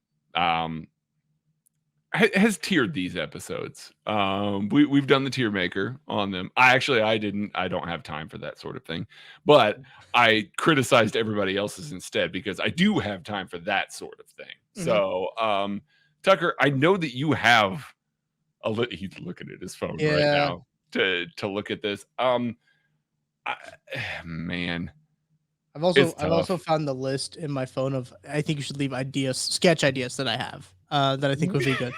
has tiered these episodes. We've done the tier maker on them. I don't have time for that sort of thing, but I criticized everybody else's instead because I do have time for that sort of thing. Mm-hmm. So, Tucker, I know that you have he's looking at his phone right now to look at this. Man. I've also found the list in my phone of I think you should leave sketch ideas that I have that I think would be good.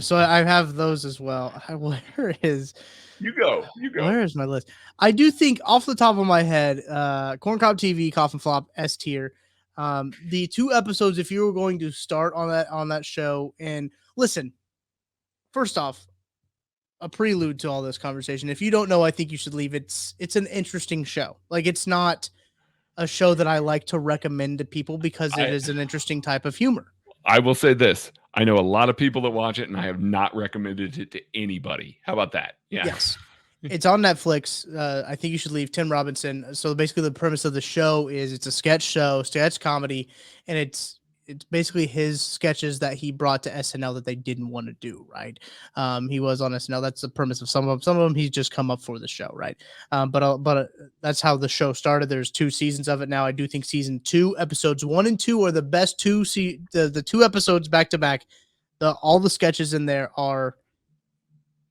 So I have those as well. Where is you go? Where is my list? I do think off the top of my head, Corncob TV, Coffin Flop, S tier. The 2 episodes, if you were going to start on that show, and listen, first off, a prelude to all this conversation. If you don't know, I think you should leave. It's an interesting show. Like, it's not a show that I like to recommend to people because it is an interesting type of humor. I will say this. I know a lot of people that watch it, and I have not recommended it to anybody. How about that? Yeah. Yes. It's on Netflix. I think you should leave. Tim Robinson. So basically the premise of the show is it's a sketch comedy, and it's basically his sketches that he brought to SNL that they didn't want to do, right? He was on SNL. That's the premise of some of them. Some of them he's just come up for the show, right? But that's how the show started. There's 2 seasons of it now. I do think season 2, episodes 1 and 2 are the best 2. The 2 episodes back to back. All the sketches in there are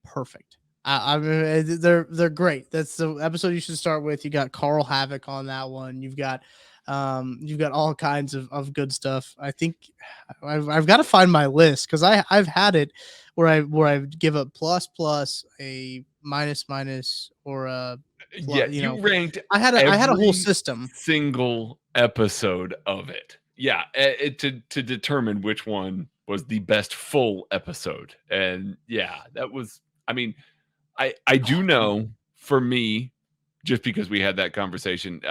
perfect. I mean, they're great. That's the episode you should start with. You got Carl Havoc on that one. You've got all kinds of good stuff. I think I've got to find my list because I've had it where I give a plus, a minus, or a plus, you ranked. I had a whole system, single episode of it. Yeah, to determine which one was the best full episode, and yeah, that was. I mean, I do know for me. Just because we had that conversation,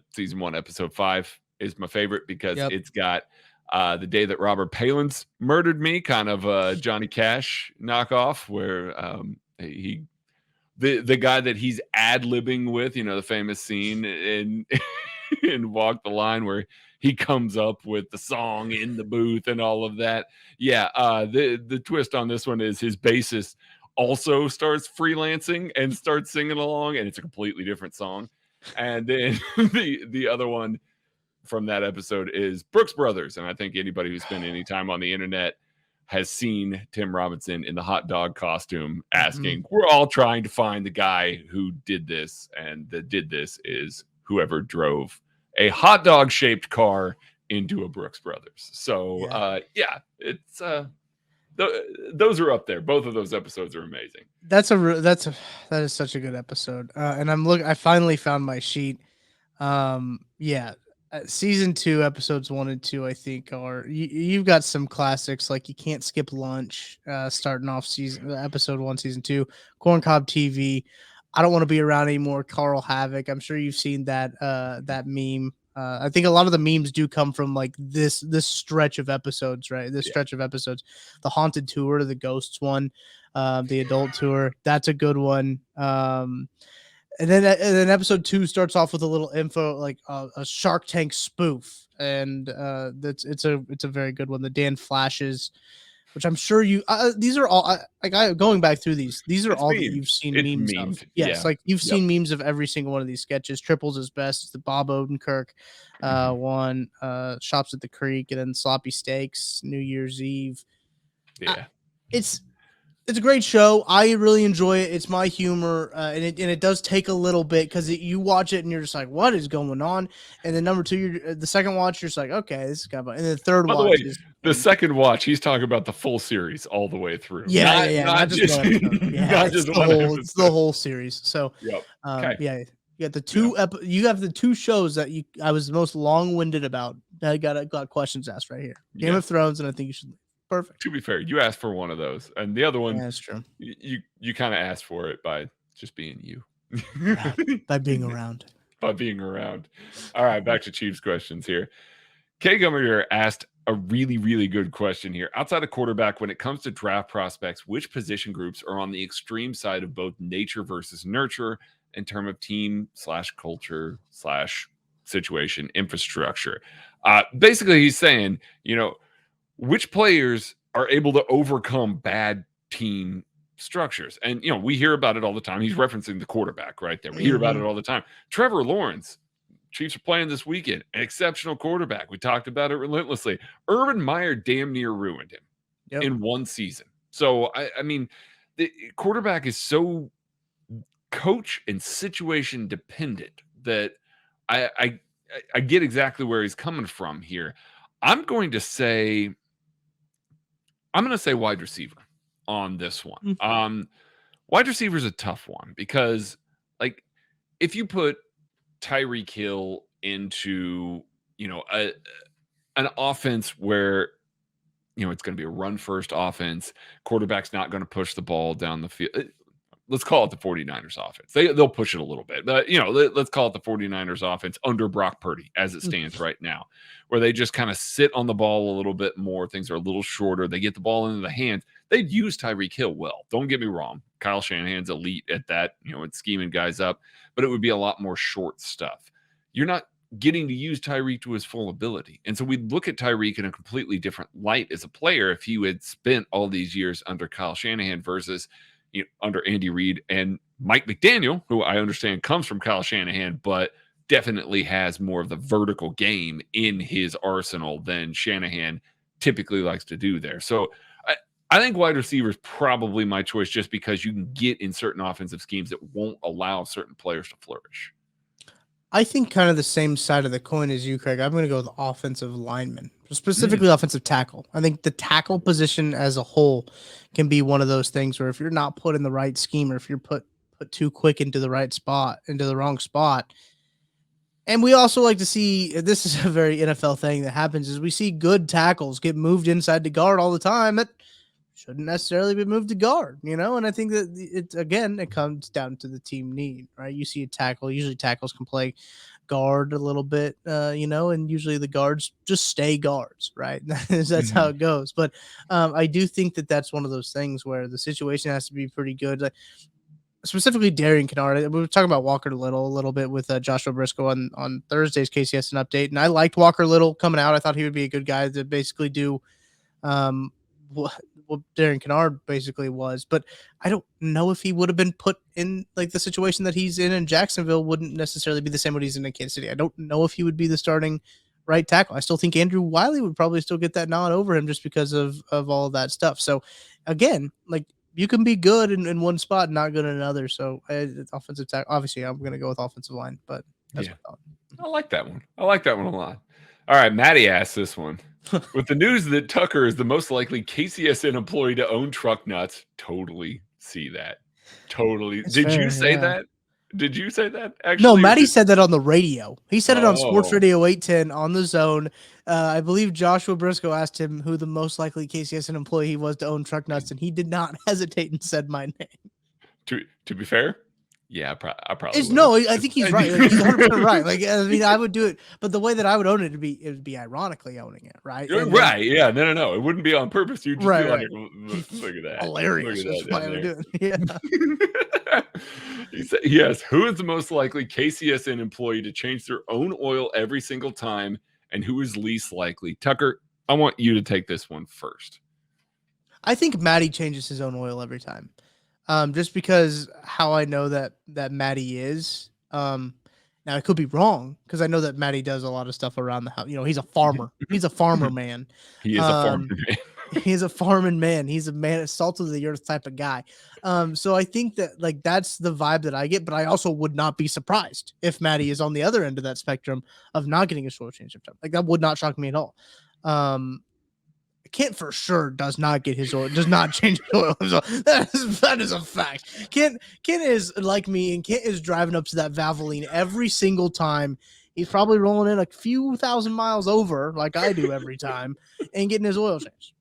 season 1, episode 5 is my favorite because it's got the day that Robert Palin's murdered me, kind of a Johnny Cash knockoff, where the guy that he's ad-libbing with, the famous scene in Walk the Line where he comes up with the song in the booth and all of that. Yeah, the twist on this one is his bassist also starts freelancing and starts singing along, and it's a completely different song. And then the other one from that episode is Brooks Brothers, and I think anybody who's spent any time on the internet has seen Tim Robinson in the hot dog costume asking, we're all trying to find the guy who did this, and that did this is whoever drove a hot dog shaped car into a Brooks Brothers. So it's those are up there. Both of those episodes are amazing. That is such a good episode. And I finally found my sheet. Season 2, episodes 1 and 2, I think you've got some classics like You Can't Skip Lunch, starting off episode 1, season 2, Corncob TV, I Don't Want to Be Around Anymore, Carl Havoc. I'm sure you've seen that meme. I think a lot of the memes do come from like this stretch of episodes, right? Stretch of episodes, the Haunted Tour, the Ghosts one, the Adult Tour. That's a good one. And then episode 2 starts off with a little info, like a Shark Tank spoof, and it's a very good one. The Dan Flashes, which I'm sure you these are all going back through these are It's all that memed. you've seen It's memes of. memed. Yes, Yeah. like you've Yep. seen memes of every single one of these sketches. Triples is best, the Bob Odenkirk one, Shops at the Creek, and then Sloppy Steaks, New Year's Eve. Yeah. It's a great show. I really enjoy it. It's my humor, and it does take a little bit because you watch it and you're just like, what is going on? And then number 2, you're the second watch, you're just like, okay, this is kind of fun. And the third By the watch way, is the second watch, he's talking about the full series all the way through. yeah, Not not just just one episode. Yeah, not just one episode. it's the whole series. So, Yep. Okay. yeah, you got the two you have the 2 shows that I was the most long-winded about. I got questions asked right here. Game of Thrones, and I think you should. Perfect. To be fair, you asked for one of those, and the other one, Yeah, that's true. You kind of asked for it by just being you, by being around. By being around. All right, back to Chiefs questions here. K Gummer asked a really, really good question here. Outside of quarterback, when it comes to draft prospects, which position groups are on the extreme side of both nature versus nurture in terms of team / culture / situation infrastructure? Basically, he's saying, which players are able to overcome bad team structures? And, we hear about it all the time. He's referencing the quarterback right there. We hear about it all the time. Trevor Lawrence, Chiefs are playing this weekend. An exceptional quarterback. We talked about it relentlessly. Urban Meyer damn near ruined him in one season. So, I mean, the quarterback is so coach and situation dependent that I get exactly where he's coming from here. I'm going to say wide receiver on this one. Wide receiver is a tough one because, like, if you put Tyreek Hill into, an offense where, it's going to be a run first offense, quarterback's not going to push the ball down the field. Let's call it the 49ers offense. They'll push it a little bit, but let's call it the 49ers offense under Brock Purdy as it stands right now, where they just kind of sit on the ball a little bit more. Things are a little shorter. They get the ball into the hands. They'd use Tyreek Hill well. Don't get me wrong. Kyle Shanahan's elite at that, it's scheming guys up, but it would be a lot more short stuff. You're not getting to use Tyreek to his full ability. And so we look at Tyreek in a completely different light as a player if he had spent all these years under Kyle Shanahan versus under Andy Reid and Mike McDaniel, who I understand comes from Kyle Shanahan, but definitely has more of the vertical game in his arsenal than Shanahan typically likes to do there. So I think wide receiver is probably my choice just because you can get in certain offensive schemes that won't allow certain players to flourish. I think kind of the same side of the coin as you, Craig. I'm going to go with offensive lineman, specifically offensive tackle. I think the tackle position as a whole can be one of those things where if you're not put in the right scheme or if you're put too quick into the right spot, into the wrong spot. And we also like to see, this is a very NFL thing that happens, is we see good tackles get moved inside the guard all the time that shouldn't necessarily be moved to guard, and I think that it comes down to the team need, right? You see a tackle, usually tackles can play guard a little bit, and usually the guards just stay guards, right? That's how it goes. But I do think that that's one of those things where the situation has to be pretty good. Like, specifically Darian Kennard. We were talking about Walker Little a little bit with Joshua Briscoe on Thursday's KCS an update, and I liked Walker Little coming out. I thought he would be a good guy to basically do what Darian Kennard basically was, but I don't know if he would have been put in like the situation that he's in Jacksonville wouldn't necessarily be the same what he's in Kansas City. I don't know if he would be the starting right tackle. I still think Andrew Wiley would probably still get that nod over him just because of all of that stuff. So again, like you can be good in one spot and not good in another. So offensive tackle, obviously I'm going to go with offensive line, but that's my thought. I like that one. I like that one a lot. All right. Maddie asked this one. With the news that Tucker is the most likely KCSN employee to own truck nuts, totally see that. Totally. Did you say that? Did you say that? Actually, no, Maddie said that on the radio. He said it on Sports Radio 810 on the Zone. I believe Joshua Briscoe asked him who the most likely KCSN employee he was to own truck nuts, and he did not hesitate and said my name. To be fair, Yeah, I probably It's would. no, I think he's right. Like, he's 100% right. Like, I mean, I would do it, but the way that I would own it would be ironically owning it, right? And then, Right. Yeah. No. It wouldn't be on purpose. You'd just be right, like, right. Look at that. Look Hilarious. at That's that why down I would there." do it. Yeah. He said, yes. Who is the most likely KCSN employee to change their own oil every single time, and who is least likely? Tucker, I want you to take this one first. I think Matty changes his own oil every time. Just because how I know that Matty is. Now I could be wrong because I know that Matty does a lot of stuff around the house. You know, he's a farmer. He's a farmer man. He is a farmer Um, man. he's a farming man. He's a man, salt of the earth type of guy. So I think that like that's the vibe that I get. But I also would not be surprised if Matty is on the other end of that spectrum of not getting a oil change. Like that would not shock me at all. Kent for sure does not get his oil, does not change his oil. So that is a fact. Kent is like me, and Kent is driving up to that Valvoline every single time. He's probably rolling in a few thousand miles over, like I do every time, and getting his oil changed.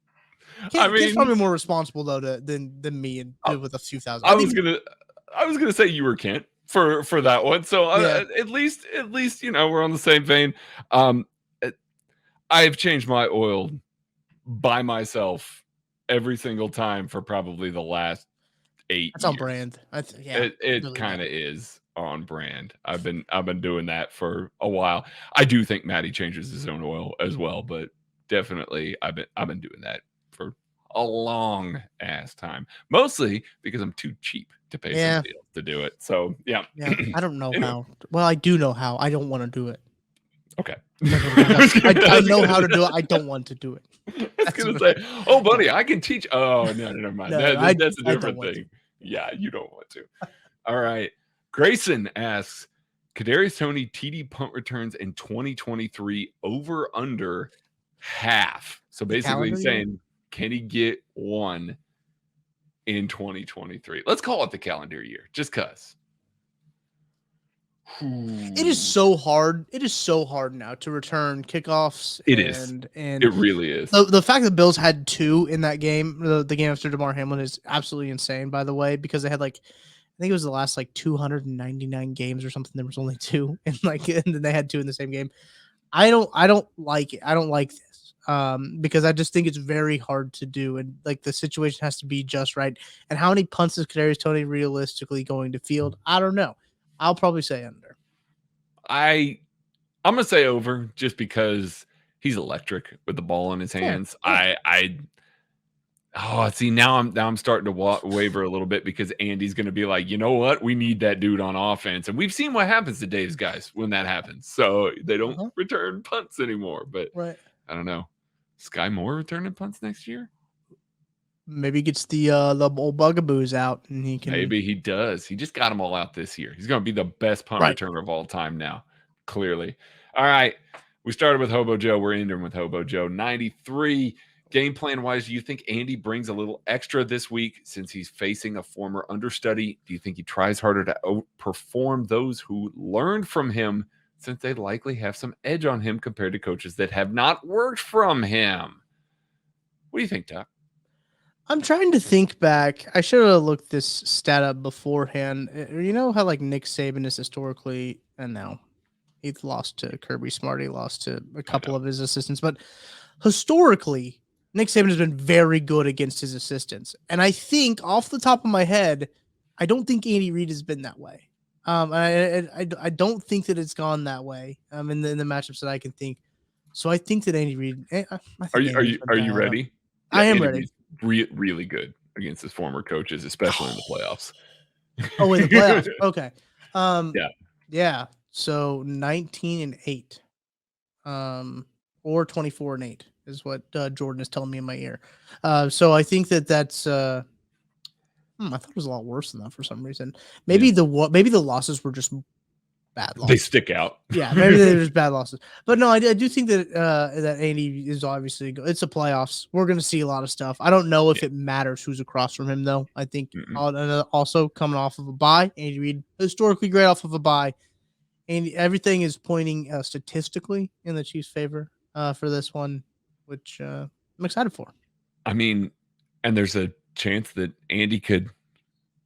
Kent's probably more responsible though than me and with a few thousand. I was gonna say you were Kent for that one. So Yeah. at least we're on the same vein. I've changed my oil by myself every single time for probably the last 8 That's years. on brand. It really kind of is on brand. I've been doing that for a while. I do think Matty changes his own oil as well, but definitely I've been doing that for a long ass time. Mostly because I'm too cheap to pay somebody else to do it. So yeah. I don't know how. Well, I do know how. I don't want to do it. Okay. I know how to do it. I don't want to do it. I was gonna say, oh, buddy, I can teach. Oh, no, never mind. That's a different thing. Yeah, you don't want to. All right. Grayson asks, Kadarius Toney TD punt returns in 2023 over under half. So basically he's saying, can he get one in 2023? Let's call it the calendar year, just cause. It is so hard. It is so hard now to return kickoffs. And it really is. The fact that Bills had 2 in that game, the game after DeMar Hamlin, is absolutely insane, by the way, because they had like, I think it was the last like 299 games or something. There was only 2 and then they had 2 in the same game. I don't like it. I don't like this. Because I just think it's very hard to do, and like the situation has to be just right. And how many punts is Kadarius Toney realistically going to field? I don't know. I'll probably say under. I'm gonna say over just because he's electric with the ball in his hands. Yeah. Now I'm starting to waver a little bit because Andy's gonna be like, you know what, we need that dude on offense, and we've seen what happens to Dave's guys when that happens. So they don't return punts anymore. But I don't know. Sky Moore returning punts next year? Maybe he gets the old bugaboos out, and he can. Maybe he does. He just got them all out this year. He's going to be the best punt returner of all time now, clearly. All right. We started with Hobo Joe. We're ending with Hobo Joe. 93. Game plan wise, do you think Andy brings a little extra this week since he's facing a former understudy? Do you think he tries harder to outperform those who learned from him, since they likely have some edge on him compared to coaches that have not worked from him? What do you think, Tuck? I'm trying to think back. I should have looked this stat up beforehand. You know how like Nick Saban is historically, and now he's lost to Kirby Smart. He lost to a couple of his assistants, but historically, Nick Saban has been very good against his assistants. And I think off the top of my head, I don't think Andy Reid has been that way. I don't think that it's gone that way. In the matchups that I can think. So I think that Andy Reid. Are you ready? Yeah, I am ready. Really good against his former coaches, especially in the playoffs. Oh, in the playoffs. Okay. Yeah. So 19-8, or 24-8 is what Jordan is telling me in my ear. So I think that's. I thought it was a lot worse than that for some reason. Maybe the losses were just bad losses. They stick out. Yeah, maybe they're just bad losses. But no, I do think that that Andy is obviously good. It's the playoffs. We're going to see a lot of stuff. I don't know if it matters who's across from him, though. I think also coming off of a bye, Andy Reid, historically great off of a bye. And everything is pointing statistically in the Chiefs' favor for this one, which I'm excited for. I mean, and there's a chance that Andy could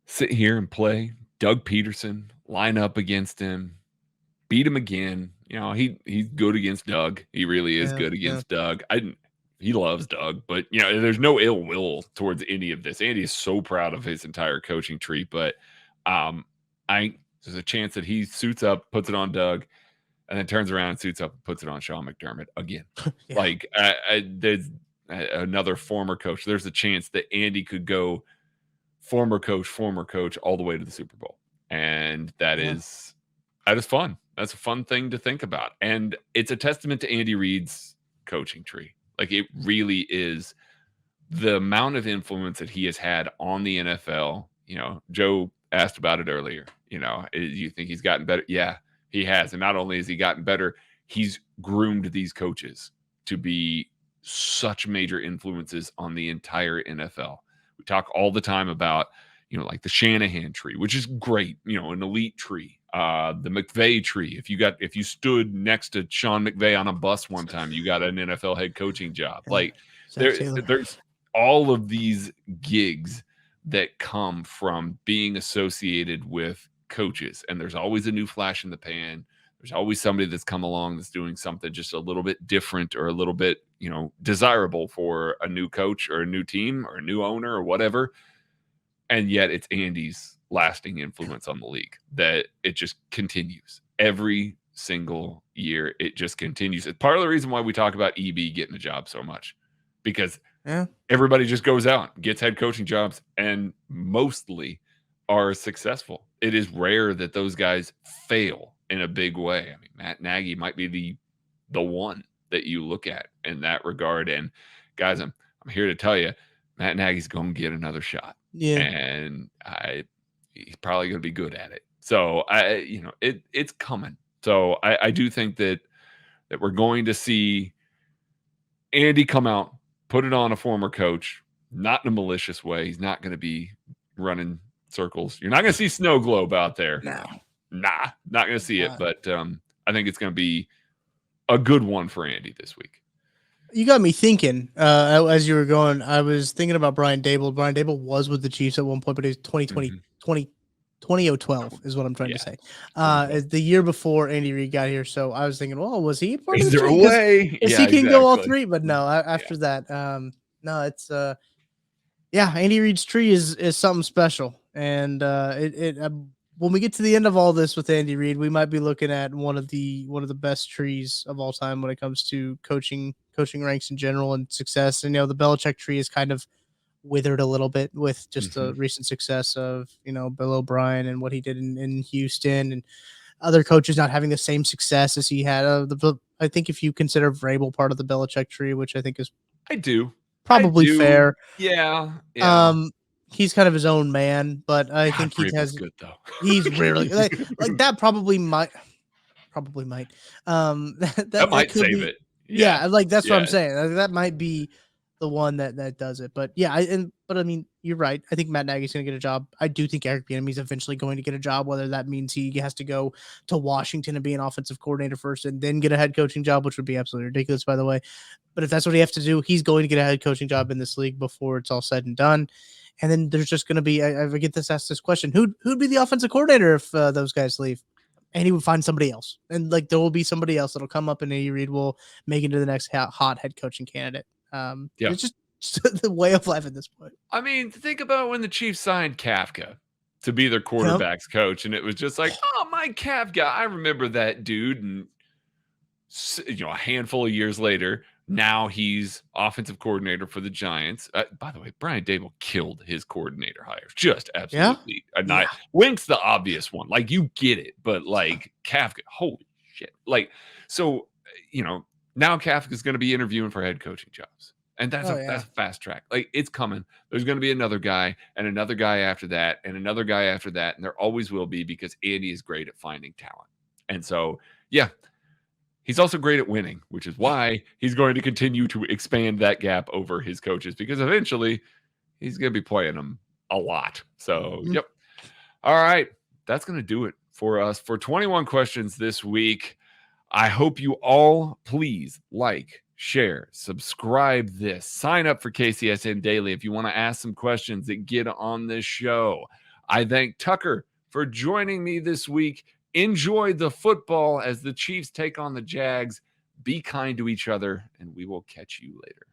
sit here and play Doug Peterson line up against him, beat him again. You know, he's good against Doug. He really is good against Doug. He loves Doug, but you know, there's no ill will towards any of this. Andy is so proud of his entire coaching tree, but there's a chance that he suits up, puts it on Doug, and then turns around and suits up and puts it on Sean McDermott again. Like there's another former coach. There's a chance that Andy could go former coach all the way to the Super Bowl. And that is fun. That's a fun thing to think about. And it's a testament to Andy Reid's coaching tree. Like, it really is the amount of influence that he has had on the NFL. You know, Joe asked about it earlier. You know, do you think he's gotten better? Yeah, he has. And not only has he gotten better, he's groomed these coaches to be such major influences on the entire NFL. We talk all the time about, you know, like the Shanahan tree, which is great, you know, an elite tree. The McVay tree. If you stood next to Sean McVay on a bus one time, you got an NFL head coaching job. Like, there's all of these gigs that come from being associated with coaches, and there's always a new flash in the pan. There's always somebody that's come along that's doing something just a little bit different or a little bit, you know, desirable for a new coach or a new team or a new owner or whatever. And yet it's Andy's lasting influence on the league that it just continues every single year. It just continues. It's part of the reason why we talk about EB getting a job so much, because everybody just goes out, gets head coaching jobs, and mostly are successful. It is rare that those guys fail in a big way. I mean, Matt Nagy might be the one that you look at in that regard. And guys, I'm here to tell you, Matt Nagy's going to get another shot. Yeah. And he's probably going to be good at it. So it's coming. So I do think that we're going to see Andy come out, put it on a former coach, not in a malicious way. He's not going to be running circles. You're not going to see snow globe out there. No. Nah, not going to see it. But I think it's going to be a good one for Andy this week. You got me thinking as you were going. I was thinking about Brian Dable. Brian Dable was with the Chiefs at one point, but he was 2012 is what I'm trying to say. The year before Andy Reid got here. So I was thinking, well, was he part of the Is there a way? He can go all three, but no, after that, no, it's Andy Reid's tree is something special. And when we get to the end of all this with Andy Reid, we might be looking at one of the best trees of all time when it comes to coaching ranks in general and success. And, you know, the Belichick tree is kind of withered a little bit with just the recent success of, you know, Bill O'Brien and what he did in Houston, and other coaches not having the same success as he had. I think if you consider Vrabel part of the Belichick tree, which I think is probably fair. Yeah. He's kind of his own man, but I think he has good though. He's really like that probably might. That might save it. Yeah, like that's what I'm saying. Like, that might be the one that does it. But yeah, but I mean, you're right. I think Matt Nagy's going to get a job. I do think Eric Bieniemy's eventually going to get a job, whether that means he has to go to Washington and be an offensive coordinator first and then get a head coaching job, which would be absolutely ridiculous, by the way. But if that's what he has to do, he's going to get a head coaching job in this league before it's all said and done. And then there's just going to be, I get asked this question, who'd be the offensive coordinator if those guys leave? And he would find somebody else. And like, there will be somebody else that'll come up and Andy Reid will make it to the next hot head coaching candidate. It's just the way of life at this point. I mean, think about when the Chiefs signed Kafka to be their quarterback's coach. And it was just like, oh, Mike Kafka, I remember that dude. And, you know, a handful of years later, now he's offensive coordinator for the Giants. By the way, Brian Dable killed his coordinator hires. Just absolutely. Wink's the obvious one. Like, you get it. But, like, Kafka, holy shit. Like, so, you know, now Kafka's going to be interviewing for head coaching jobs. And that's a fast track. Like, it's coming. There's going to be another guy and another guy after that and another guy after that. And there always will be, because Andy is great at finding talent. And so, yeah. He's also great at winning, which is why he's going to continue to expand that gap over his coaches, because eventually he's going to be playing them a lot. So, yep. All right. That's going to do it for us for 21 questions this week. I hope you all please like, share, subscribe this, sign up for KCSN Daily if you want to ask some questions that get on this show. I thank Tucker for joining me this week. Enjoy the football as the Chiefs take on the Jags. Be kind to each other, and we will catch you later.